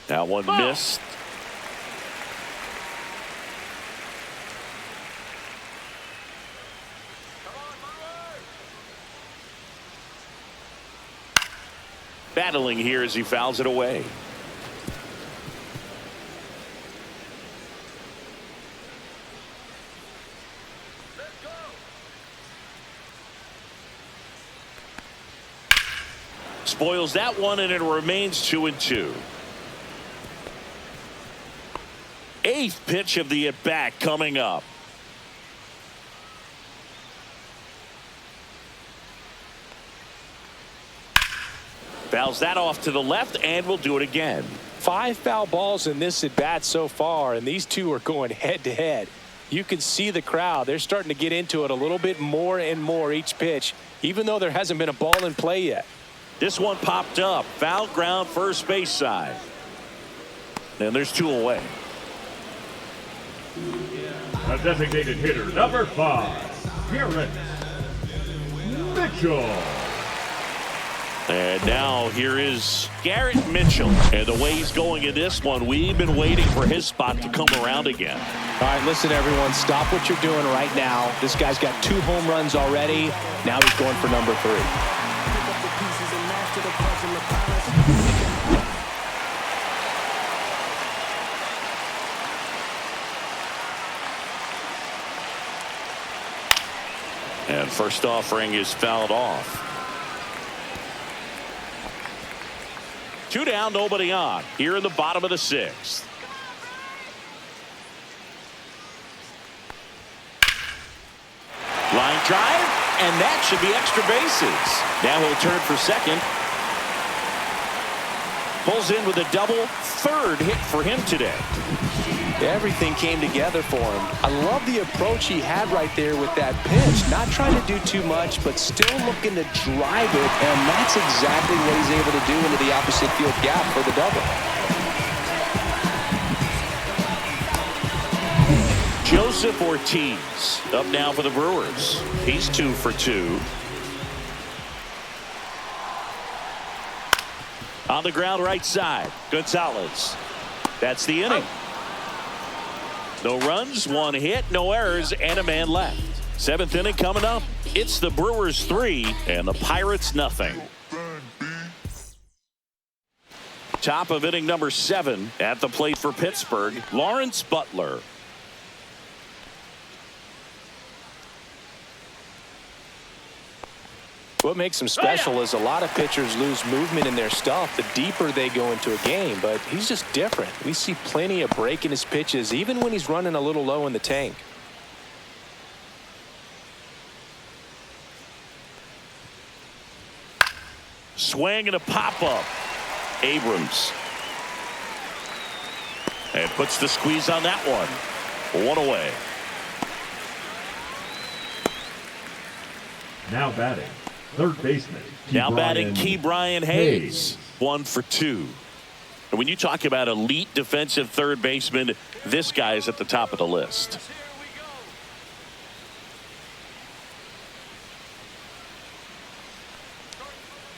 That one missed. Battling here as he fouls it away. Spoils that one, and it remains 2-2. Eighth pitch of the at-bat coming up. Fouls that off to the left, and we'll do it again. 5 foul balls in this at-bat so far, and these two are going head-to-head. You can see the crowd. They're starting to get into it a little bit more and more each pitch, even though there hasn't been a ball in play yet. This one popped up. Foul ground, first base side. And there's 2 away. A designated hitter, number 5, Garrett Mitchell. And now here is Garrett Mitchell. And the way he's going in this one, we've been waiting for his spot to come around again. All right, listen, everyone, stop what you're doing right now. This guy's got 2 home runs already. Now he's going for number 3. And first offering is fouled off. 2 down, nobody on. Here in the bottom of the 6th. Line drive, and that should be extra bases. Now he'll turn for second. Pulls in with a double, 3rd hit for him today. Everything came together for him. I love the approach he had right there with that pitch. Not trying to do too much, but still looking to drive it, and that's exactly what he's able to do into the opposite field gap for the double. Joseph Ortiz up now for the Brewers. He's 2 for 2. On the ground right side, Gonzalez. That's the inning. No runs, 1 hit, no errors, and a man left. 7th inning coming up. It's the Brewers 3 and the Pirates nothing. Top of inning number 7 at the plate for Pittsburgh, Lawrence Butler. What makes him special is a lot of pitchers lose movement in their stuff the deeper they go into a game, but he's just different. We see plenty of break in his pitches, even when he's running a little low in the tank. Swing and a pop-up. Abrams. And puts the squeeze on that one. 1 away. Now batting, 3rd baseman. Now batting Ke'Bryan Hayes. 1 for 2. And when you talk about elite defensive 3rd baseman, this guy is at the top of the list.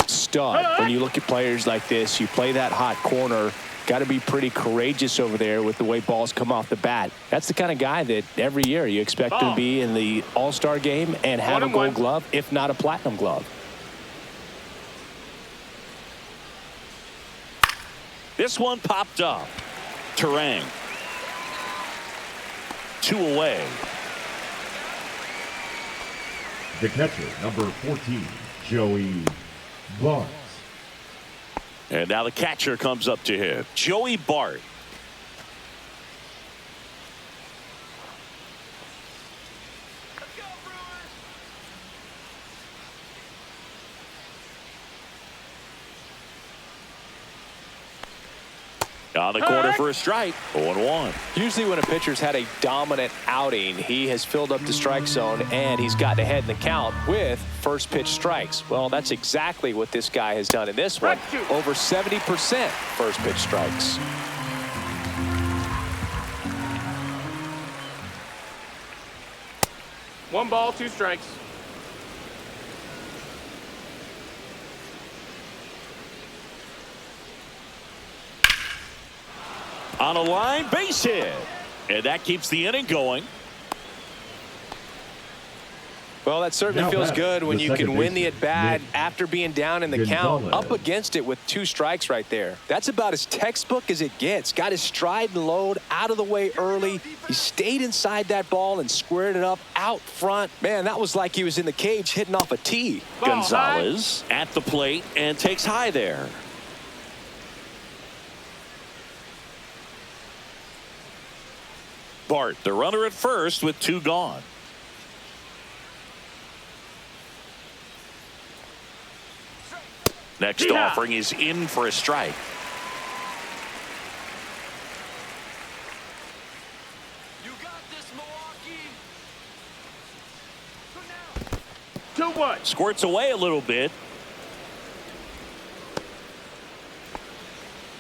Stud. When you look at players like this, you play that hot corner, got to be pretty courageous over there with the way balls come off the bat. That's the kind of guy that every year you expect him to be in the All-Star game and have a Gold Glove, if not a Platinum Glove. This one popped up. Terang. 2 away. The catcher, number 14, Joey Bart. And now the catcher comes up to him. Joey Bart. On the corner for a strike. 0-1. Usually when a pitcher's had a dominant outing, he has filled up the strike zone and he's gotten ahead in the count with first pitch strikes. Well, that's exactly what this guy has done in this one. Over 70% first pitch strikes. One ball, two strikes. On a line, base hit. And that keeps the inning going. Well, that certainly feels good when you can win the at-bat after being down in the count, up against it with two strikes right there. That's about as textbook as it gets. Got his stride and load out of the way early. He stayed inside that ball and squared it up out front. Man, that was like he was in the cage hitting off a tee. Gonzalez at the plate and takes high there. Bart, the runner at first with two gone. Next offering is in for a strike. You got this, Milwaukee. 2-1. Squirts away a little bit.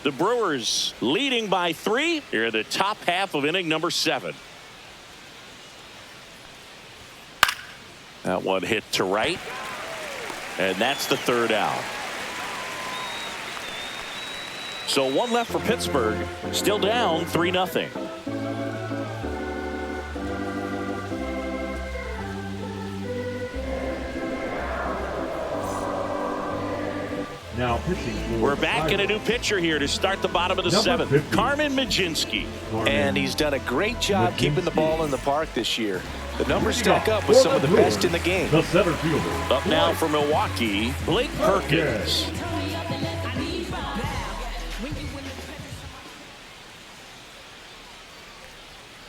The Brewers leading by 3 here in the top half of inning number 7. That one hit to right. And that's the third out. So one left for Pittsburgh. Still down 3-0. Now pitching. We're back in a new pitcher here to start the bottom of the 7th. Carmen Mlodzinski. And he's done a great job keeping the ball in the park this year. The numbers stack up with some of the best in the game. The center fielder. Up now for Milwaukee, Blake Perkins.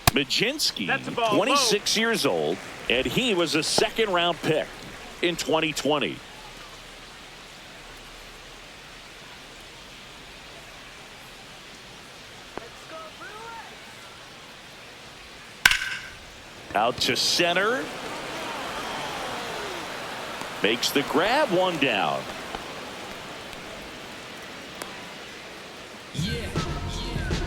Mlodzinski, 26 years old, and he was a second-round pick in 2020. Out to center. Makes the grab, one down.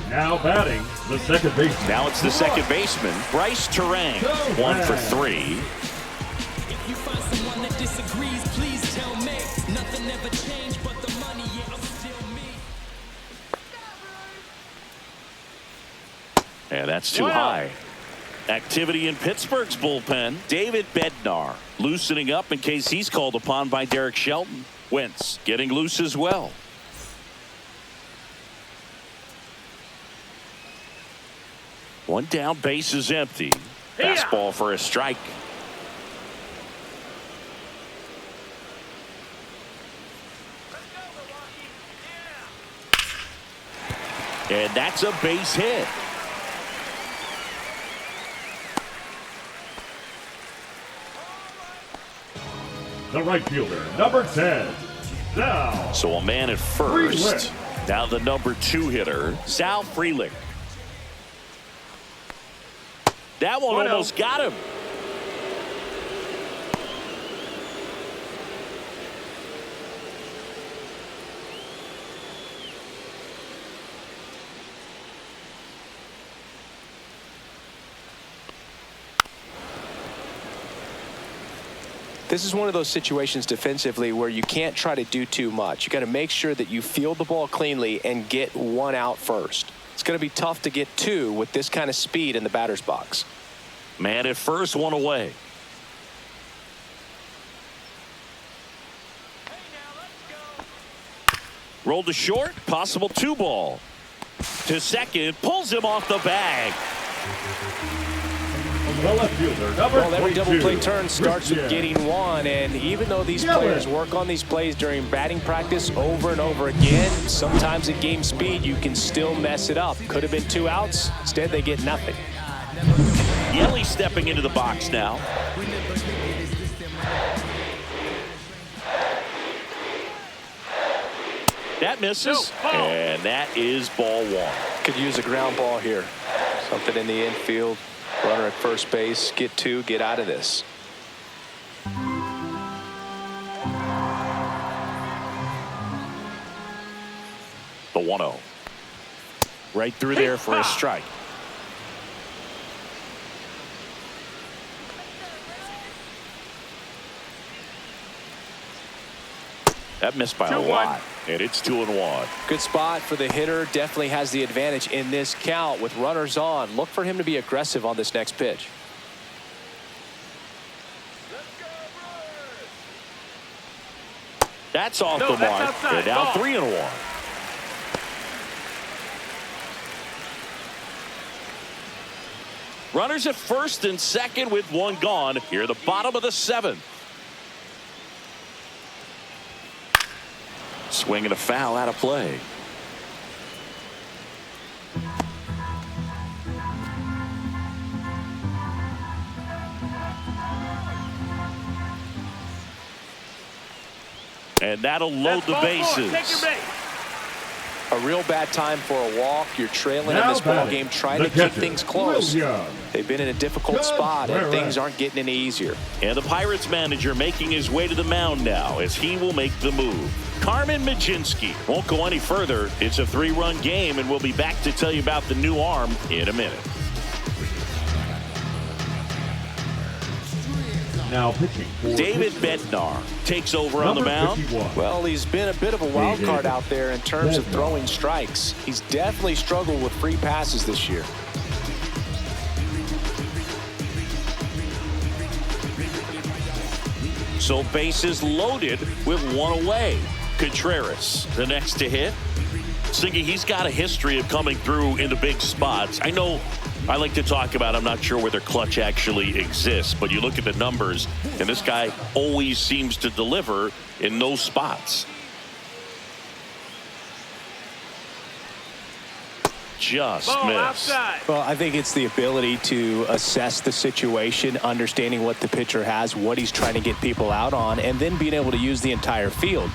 Now batting, the second baseman. Now it's the second baseman, Bryce Terang, 1 for 3. If you find someone that disagrees, please tell me. Nothing ever changed but the money, yeah, I'm still me. And that's too high. Activity in Pittsburgh's bullpen. David Bednar loosening up in case he's called upon by Derek Shelton. Wentz getting loose as well. One down, base is empty. Fastball for a strike. And that's a base hit. The right fielder, number 10. Now. So a man at first. Now the number 2 hitter, Sal Frelick. That one almost got him. This is one of those situations defensively where you can't try to do too much. You got to make sure that you field the ball cleanly and get one out first. It's going to be tough to get 2 with this kind of speed in the batter's box. Man at first, one away. Rolled to short, possible 2 ball. To second, pulls him off the bag. The left fielder, number Well, every 22. double play turn starts with getting 1, and even though these players work on these plays during batting practice over and over again, sometimes at game speed you can still mess it up. Could have been 2 outs. Instead, they get nothing. Elly stepping into the box now. That misses, and that is ball one. Could use a ground ball here. Something in the infield. Runner at first base. Get two. Get out of this. The 1-0. Right through there for a strike. That missed by a lot, and it's 2-1. Good spot for the hitter. Definitely has the advantage in this count with runners on. Look for him to be aggressive on this next pitch. That's off the mark. They're down 3-1. Runners at first and second with one gone. Here at the bottom of the 7th. Swing and a foul out of play. And that'll load the bases. A real bad time for a walk. You're trailing in this ball game, trying to keep things close. They've been in a difficult spot, and things aren't getting any easier. And the Pirates manager making his way to the mound now as he will make the move. Carmen Majinski won't go any further. It's a 3-run game, and we'll be back to tell you about the new arm in a minute. Now pitching for David Bednar takes over on the mound. 51. Well, he's been a bit of a wild card out there in terms of throwing strikes. He's definitely struggled with free passes this year. So bases loaded with one away. Contreras, the next to hit. Siggy, he's got a history of coming through into big spots. I know I like to talk about, I'm not sure whether clutch actually exists, but you look at the numbers, and this guy always seems to deliver in those spots. Just missed. Well, I think it's the ability to assess the situation, understanding what the pitcher has, what he's trying to get people out on, and then being able to use the entire field.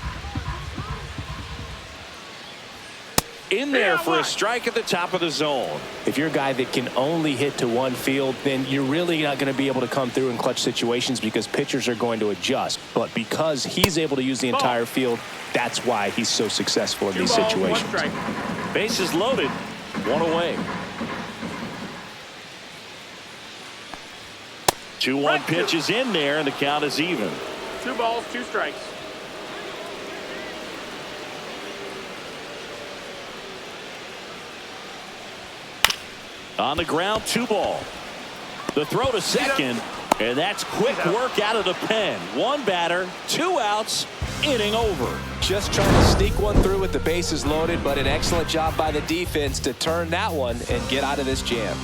In there for a strike at the top of the zone. If you're a guy that can only hit to one field, then you're really not going to be able to come through in clutch situations because pitchers are going to adjust. But because he's able to use the entire field, that's why he's so successful in these situations. Bases loaded, one away. 2-1 pitch is in there, and the count is even. 2 balls, 2 strikes. On the ground, 2 ball. The throw to second, and that's quick work out of the pen. 1 batter, 2 outs, inning over. Just trying to sneak one through with the bases loaded, but an excellent job by the defense to turn that one and get out of this jam.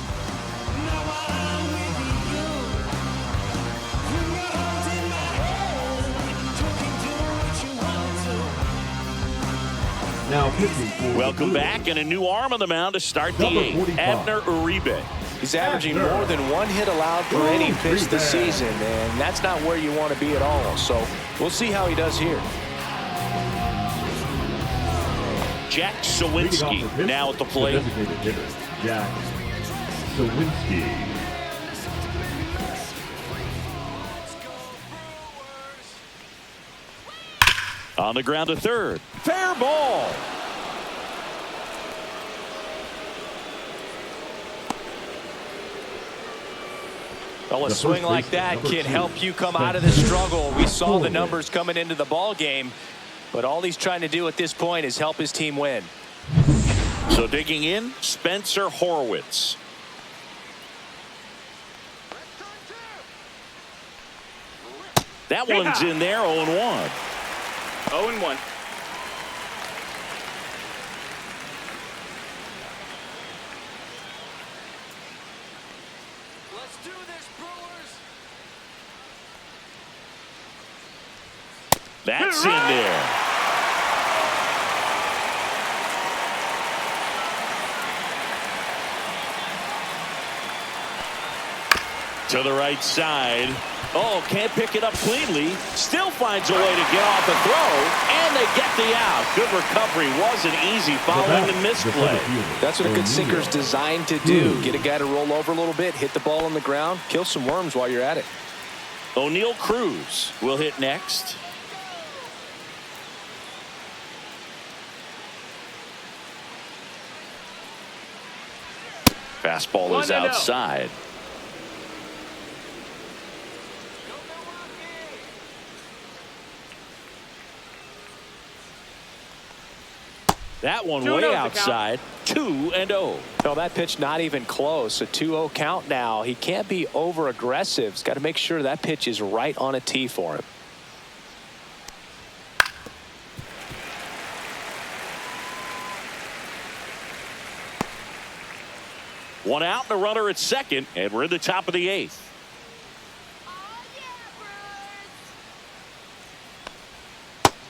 Now pitching for Welcome back, and a new arm on the mound to start the 8th. Abner Uribe. He's averaging more than 1 hit allowed per inning pitched this season, and that's not where you want to be at all. So we'll see how he does here. Jack Sawinski now at the plate. Designated hitter, Jack Sawinski. On the ground to third. Fair ball. Well, a swing like that can help you come out of the struggle. We saw the numbers coming into the ball game, but all he's trying to do at this point is help his team win. So digging in, Spencer Horwitz. That one's in there, 0-1. 0-1. Let's do this, Brewers. That's in there. To the right side. Oh, can't pick it up cleanly. Still finds a way to get off the throw. And they get the out. Good recovery. Wasn't easy following the misplay. That's what a good sinker's designed to do. Get a guy to roll over a little bit, hit the ball on the ground, kill some worms while you're at it. O'Neal Cruz will hit next. Fastball is outside. That one way outside. 2-0. No, that pitch not even close. A 2-0 count now. He can't be over aggressive. He's got to make sure that pitch is right on a tee for him. One out and a runner at second, and we're in the top of the 8th.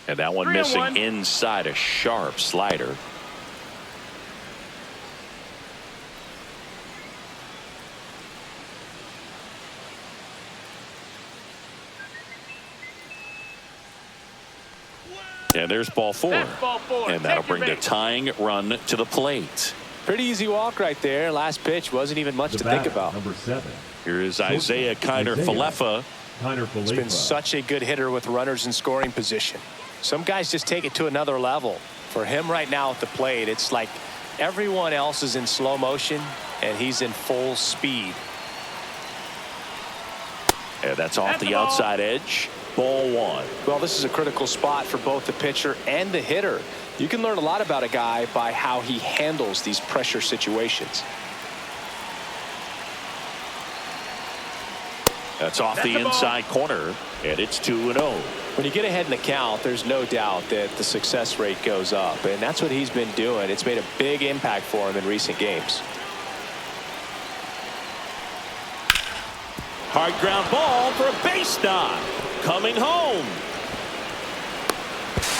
And that one missing inside, a sharp slider. And there's ball 4. And that'll bring the tying run to the plate. Pretty easy walk right there. Last pitch wasn't even much to think about. Number 7. Here is Isaiah Kiner-Falefa. He's been such a good hitter with runners in scoring position. Some guys just take it to another level. For him right now at the plate, it's like everyone else is in slow motion and he's in full speed. And that's off the outside edge. Ball 1. Well, this is a critical spot for both the pitcher and the hitter. You can learn a lot about a guy by how he handles these pressure situations. That's off the inside corner, and it's 2-0. When you get ahead in the count, there's no doubt that the success rate goes up, and that's what he's been doing. It's made a big impact for him in recent games. Hard ground ball for a base knock. Coming home.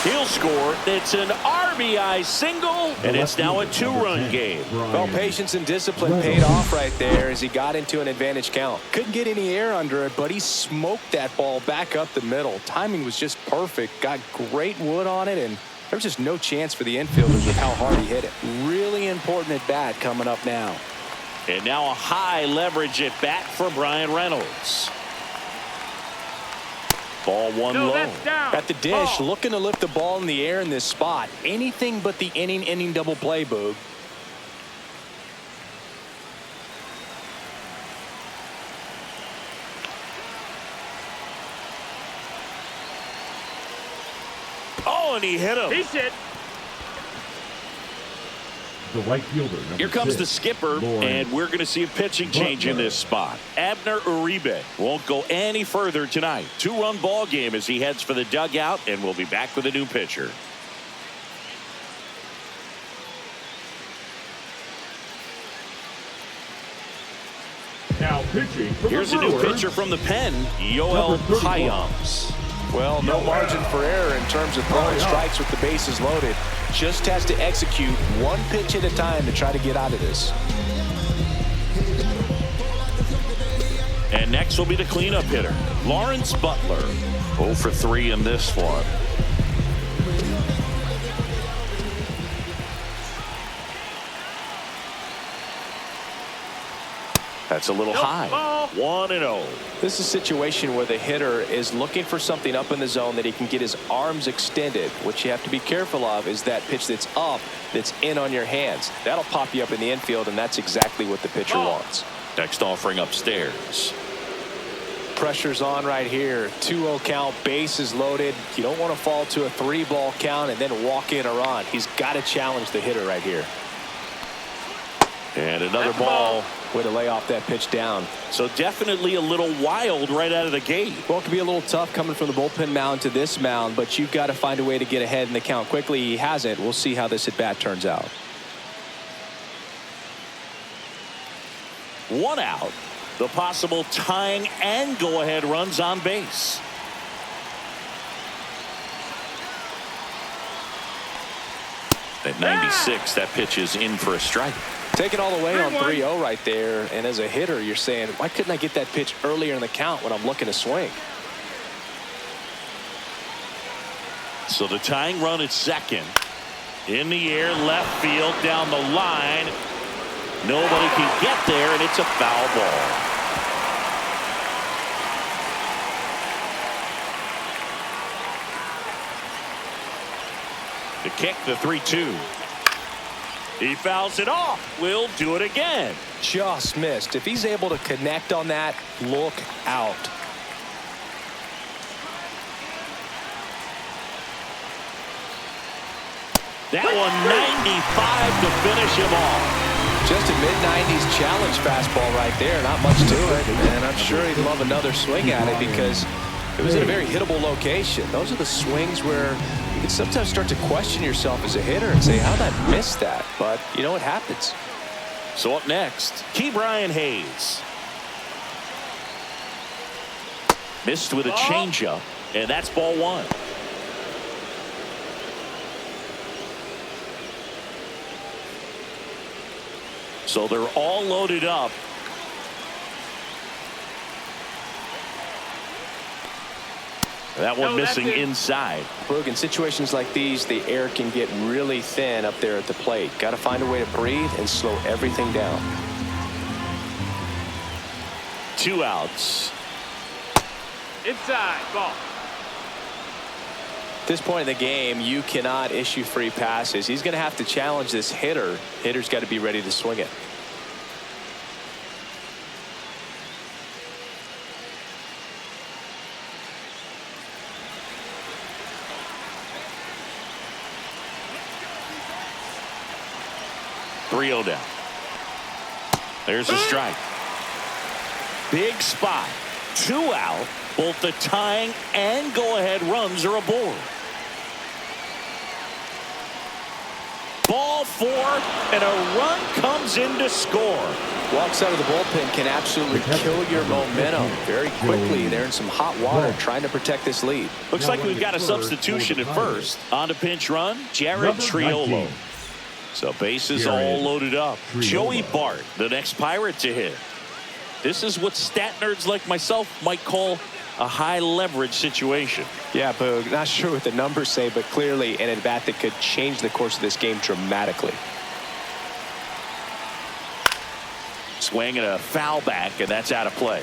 He'll score. It's an RBI single, and it's now a 2-run game. Well, patience and discipline paid off right there as he got into an advantage count. Couldn't get any air under it, but he smoked that ball back up the middle. Timing was just perfect. Got great wood on it, and there was just no chance for the infielders with how hard he hit it. Really important at bat coming up now. And now a high leverage at bat for Brian Reynolds. Ball 1 low. At the dish, looking to lift the ball in the air in this spot. Anything but the inning double play, Boog. Oh, and he hit him. He's hit. The right fielder. Here comes 6, the skipper, Lauren. and we're going to see a pitching change in this spot. Abner Uribe won't go any further tonight. 2-run ball game as he heads for the dugout, and we'll be back with a new pitcher. Now pitching for Here's the a new Brewers, pitcher from the pen, Yoel number 31. Payams. Well, no margin for error in terms of throwing strikes with the bases loaded. Just has to execute one pitch at a time to try to get out of this. And next will be the cleanup hitter, Lawrence Butler. 0 for 3 in this one. That's a little high. 1-0. This is a situation where the hitter is looking for something up in the zone that he can get his arms extended. What you have to be careful of is that pitch that's up, that's in on your hands. That'll pop you up in the infield, and that's exactly what the pitcher wants. Next offering upstairs. Pressure's on right here. 2-0 count, bases loaded. You don't want to fall to a 3-ball count and then walk in a run. He's got to challenge the hitter right here. And another ball. Way to lay off that pitch down. So definitely a little wild right out of the gate. Well, it can be a little tough coming from the bullpen mound to this mound, but you've got to find a way to get ahead in the count quickly. He hasn't. We'll see how this at bat turns out. 1 out. The possible tying and go-ahead runs on base. At 96, that pitch is in for a strike. Taking all the way on 3-0 right there. And as a hitter, you're saying, why couldn't I get that pitch earlier in the count when I'm looking to swing? So the tying run at second. In the air, left field, down the line. Nobody can get there, and it's a foul ball. The kick, the 3-2. He fouls it off. We'll do it again. Just missed. If he's able to connect on that, look out. That one 95 to finish him off. Just a mid-90s challenge fastball right there. Not much to it. And I'm sure he'd love another swing at it because it was in a very hittable location. Those are the swings where you can sometimes start to question yourself as a hitter and say, how did I miss that? But, you know, it happens. So up next, Ke'Bryan Hayes. Missed with a changeup, and that's ball one. So they're all loaded up. That one missing inside. Brooke, in situations like these, the air can get really thin up there at the plate. Got to find a way to breathe and slow everything down. 2 outs. Inside, ball. At this point in the game, you cannot issue free passes. He's going to have to challenge this hitter. Hitter's got to be ready to swing it. Down. There's a strike. Big spot. 2 out. Both the tying and go-ahead runs are aboard. Ball 4, and a run comes in to score. Walks out of the bullpen can absolutely kill your momentum very quickly. They're in some hot water trying to protect this lead. Looks like we've got a substitution at first. On to pinch run, Jared Triolo. So bases all loaded up. Joey Bart, the next Pirate to hit. This is what stat nerds like myself might call a high leverage situation. Yeah, Boog, not sure what the numbers say, but clearly an at-bat that could change the course of this game dramatically. Swing and a foul back, and that's out of play.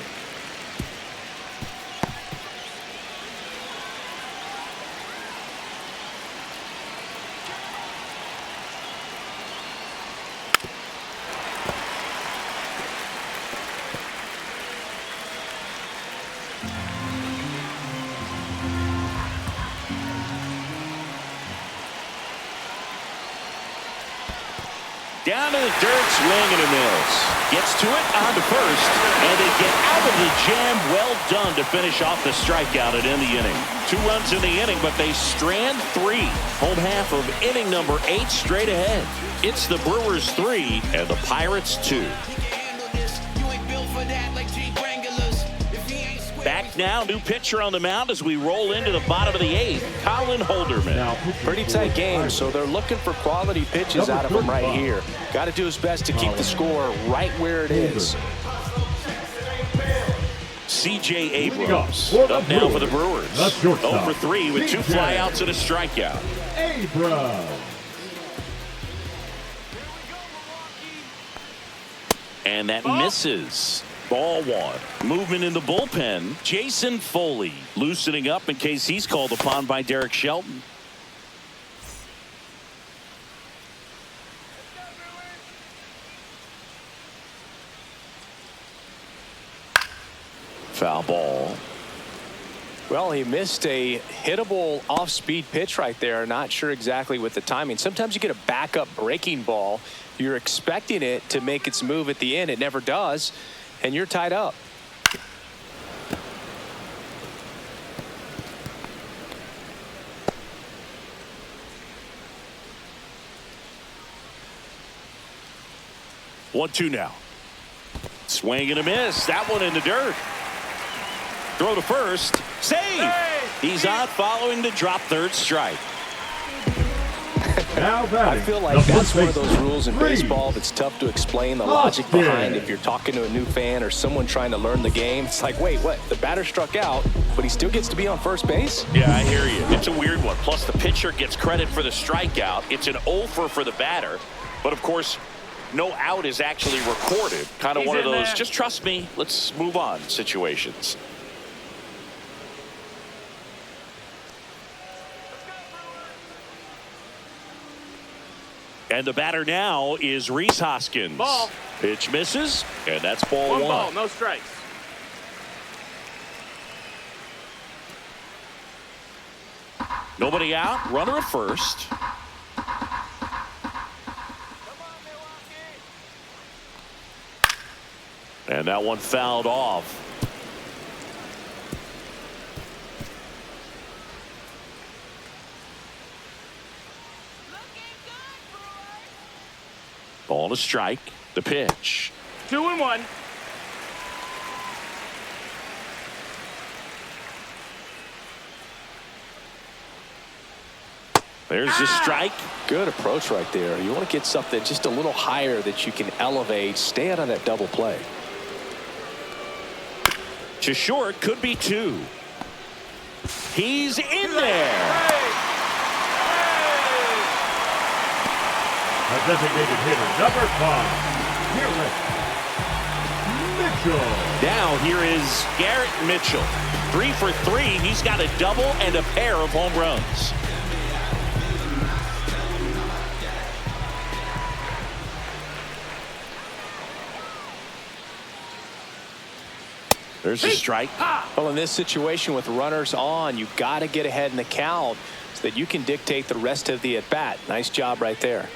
Down to the dirt, swing and a miss. Gets to it, on to first, and they get out of the jam. Well done to finish off the strikeout and end the inning. 2 runs in the inning, but they strand 3. Home half of inning number 8 straight ahead. It's the Brewers 3 and the Pirates 2. Back now, new pitcher on the mound as we roll into the bottom of the 8th, Colin Holderman. Pretty tight game, so they're looking for quality pitches out of him right here. Got to do his best to keep the score right where it is. C.J. Abrams up now for the Brewers. 0 for 3 with 2 flyouts and a strikeout. Abrams. And that misses. Ball 1. Movement in the bullpen. Jason Foley loosening up in case he's called upon by Derek Shelton. Foul ball. Well, he missed a hittable off-speed pitch right there. Not sure exactly with the timing. Sometimes you get a backup breaking ball. You're expecting it to make its move at the end. It never does. And you're tied up. One, 2 now. Swing and a miss. That one in the dirt. Throw to first. Save. He's out following the drop third strike. Now I batting, feel like the that's first one of those baseman, rules in Cruz. baseball that's tough to explain the Paul logic behind Skenes. if you're talking to a new fan or someone trying to learn the game. It's like, wait, what? The batter struck out, but he still gets to be on first base? Yeah, I hear you. It's a weird one. Plus, the pitcher gets credit for the strikeout. It's an offer for the batter. But, of course, no out is actually recorded. Kind of one of those, just trust me, let's move on situations. And the batter now is Rhys Hoskins. Ball. Pitch misses, and that's ball one. One ball, no strikes. Nobody out, runner at first. And that one fouled off. Ball to strike. The pitch. 2-1. There's the strike. Good approach right there. You want to get something just a little higher that you can elevate. Stay out of that double play. To short, could be two. He's in there. A designated hitter, number 5, Garrett Mitchell. Now here is Garrett Mitchell. 3 for 3. He's got a double and a pair of home runs. There's a strike. Well, in this situation with runners on, you've got to get ahead in the count so that you can dictate the rest of the at-bat. Nice job right there.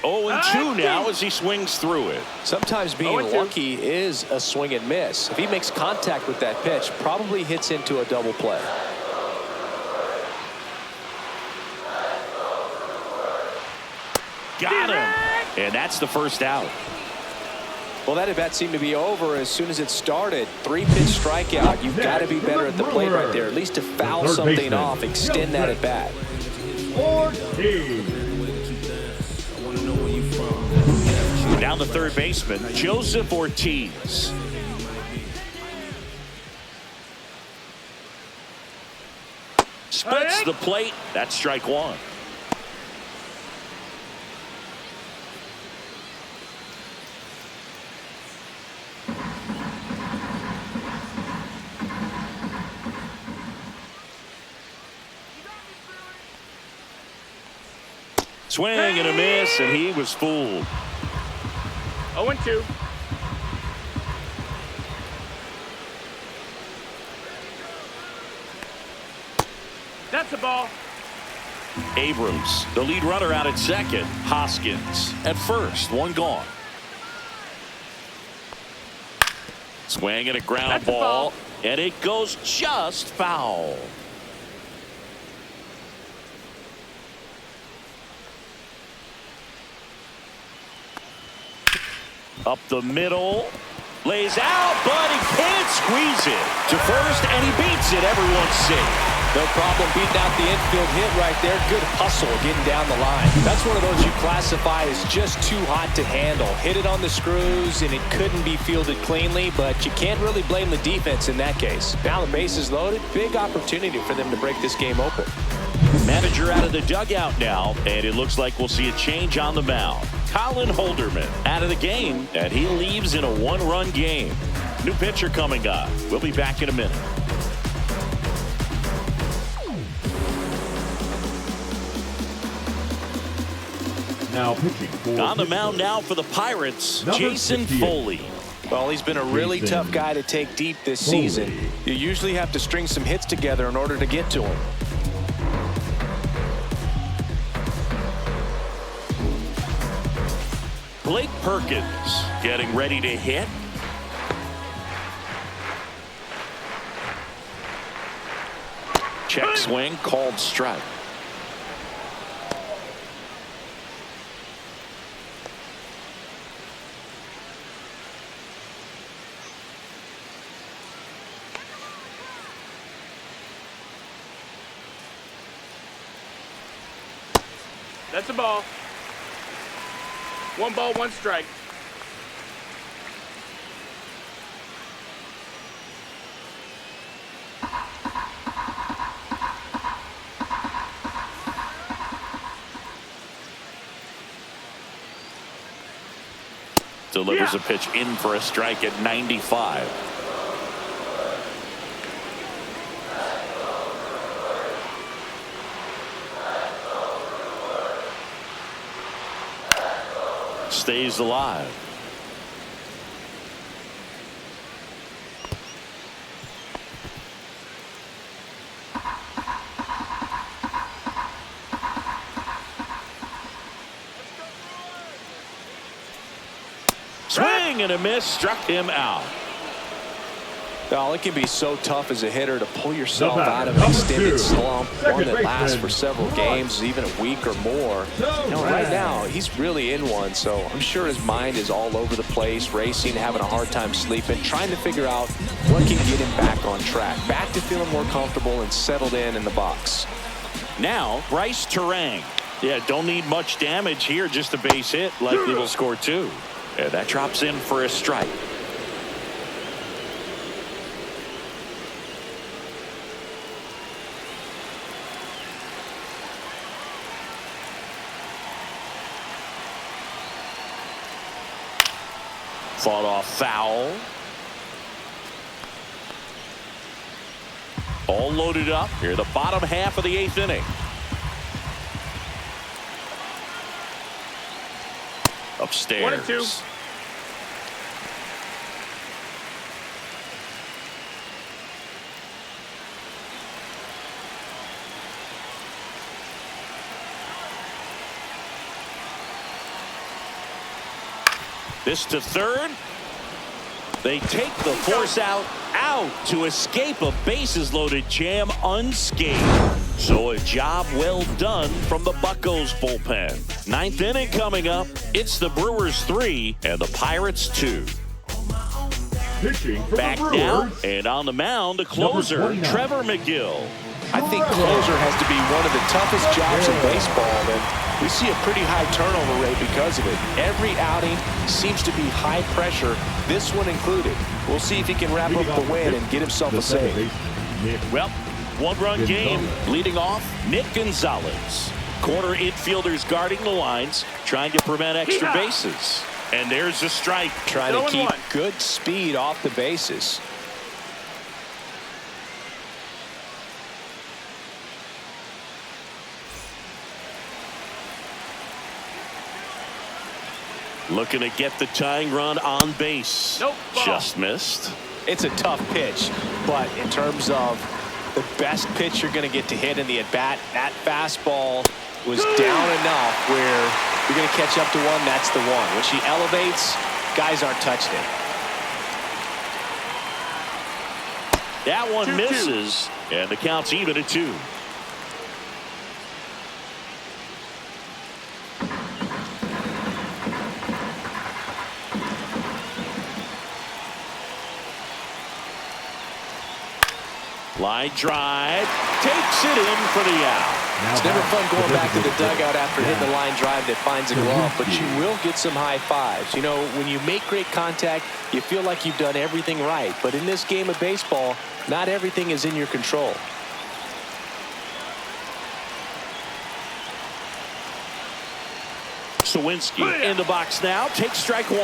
0-2 now as he swings through it. Sometimes being lucky is a swing and miss. If he makes contact with that pitch, probably hits into a double play. Got him. And that's the first out. Well, that at-bat seemed to be over as soon as it started. 3-pitch strikeout. You've got to be better at the plate right there, at least to foul something off, extend that at-bat. Down the third baseman, Joseph Ortiz. Splits the plate. That's strike one. Swing and a miss, and he was fooled. 0-2. That's a ball. Abrams, the lead runner, out at second. Hoskins at first, one gone. Swing and a ground ball, and it goes just foul. Up the middle, lays out, but he can't squeeze it to first, and he beats it. Everyone's safe. No problem beating out the infield hit right there. Good hustle getting down the line. That's one of those you classify as just too hot to handle. Hit it on the screws, and it couldn't be fielded cleanly, but you can't really blame the defense in that case. Now the base is loaded. Big opportunity for them to break this game open. Manager out of the dugout now, and it looks like we'll see a change on the mound. Colin Holderman out of the game, and he leaves in a one-run game. New pitcher coming up. We'll be back in a minute. Now pitching for on the mound now for the Pirates, Number Jason 58. Foley. Well, he's been a really tough guy to take deep this season. You usually have to string some hits together in order to get to him. Blake Perkins getting ready to hit. Check swing, called strike. That's a ball. 1 ball, 1 strike. Delivers a pitch in for a strike at 95. Stays alive. Swing and a miss, struck him out. Well, it can be so tough as a hitter to pull yourself out of an extended slump, one that lasts for several games, even a week or more. You know, right now, he's really in one, so I'm sure his mind is all over the place, racing, having a hard time sleeping, trying to figure out what can get him back on track, back to feeling more comfortable and settled in the box. Now, Bryce Terang. Yeah, don't need much damage here, just a base hit. Likely will score 2. And that drops in for a strike. Fought off foul. All loaded up here, the bottom half of the 8th inning. Upstairs. 1 and 2. This to third. They take the force out to escape a bases loaded jam unscathed. So a job well done from the Buccos bullpen. 9th inning coming up. It's the Brewers 3 and the Pirates 2. Pitching for Back the now Brewers. and on the mound, the closer, Trevor McGill. I think closer has to be one of the toughest jobs in baseball, and we see a pretty high turnover rate because of it. Every outing seems to be high pressure, this one included. We'll see if he can wrap up the win and get himself a save. Well, 1-run game leading off, Nick Gonzalez. Corner infielders guarding the lines, trying to prevent extra bases. And there's a strike. Trying to keep good speed off the bases. Looking to get the tying run on base. Nope. Just missed. It's a tough pitch, but in terms of the best pitch you're going to get to hit in the at-bat, that fastball was down enough where you're going to catch up to one. That's the one. When she elevates, guys aren't touching it. That one 2-2. misses, and the count's even at 2. Line drive, takes it in for the out. It's never fun going back to the dugout after hitting the line drive that finds a glove, but you will get some high fives. You know, when you make great contact, you feel like you've done everything right. But in this game of baseball, not everything is in your control. Sawinski in the box now, takes strike 1.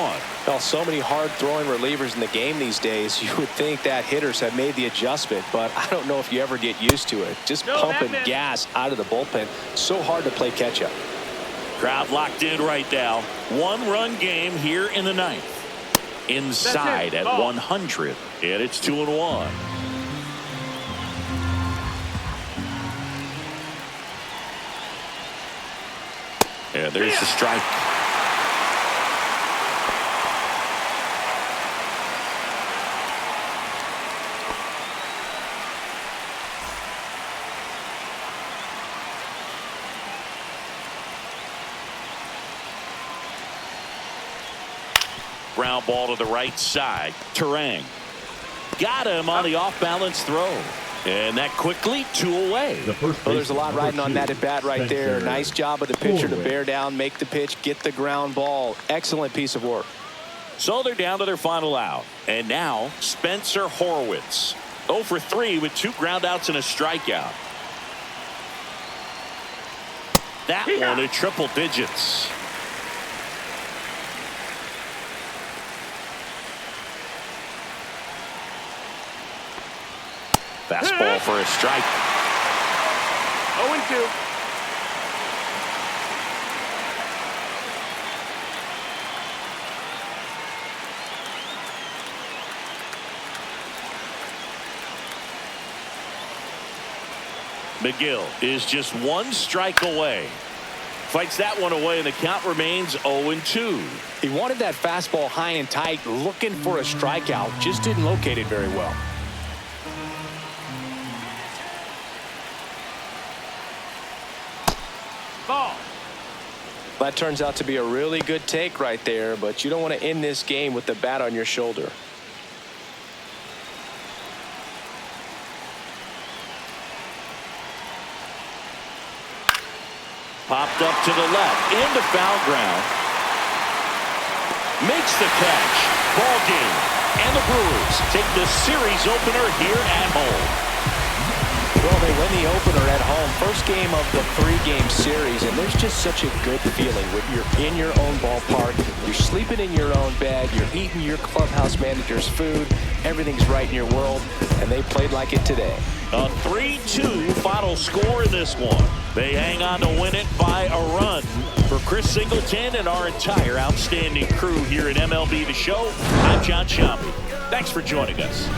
Well, so many hard-throwing relievers in the game these days, you would think that hitters have made the adjustment, but I don't know if you ever get used to it. Just pumping gas out of the bullpen. So hard to play catch-up. Crowd locked in right now. 1-run game here in the 9th. Inside at 100, and it's 2-1. And there's the strike. Ground ball to the right side. Terang got him on the off-balance throw. And that quickly 2 away. Well, there's a lot riding on that at bat right there. Nice job of the pitcher to bear down, make the pitch, get the ground ball. Excellent piece of work. So they're down to their final out. And now Spencer Horwitz. 0 for 3 with 2 ground outs and a strikeout. That one at triple digits. Fastball for a strike. 0-2. McGill is just 1 strike away. Fights that one away, and the count remains 0-2. He wanted that fastball high and tight, looking for a strikeout. Just didn't locate it very well. Ball. That turns out to be a really good take right there, but you don't want to end this game with the bat on your shoulder. Popped up to the left, into foul ground. Makes the catch. Ball game. And the Brewers take the series opener here at home. Well, they win the opener at home. First game of the 3-game series, and there's just such a good feeling when you're in your own ballpark. You're sleeping in your own bed. You're eating your clubhouse manager's food. Everything's right in your world, and they played like it today. A 3-2 final score in this one. They hang on to win it by a run. For Chris Singleton and our entire outstanding crew here at MLB The Show, I'm John Shambi. Thanks for joining us.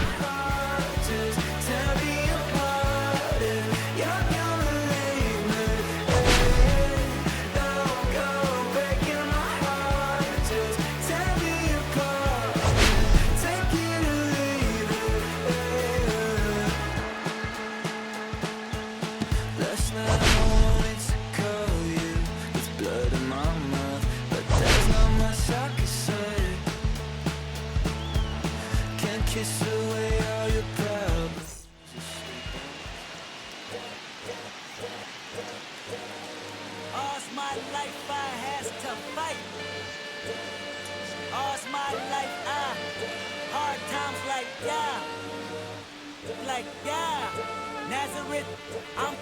Nazareth, I'm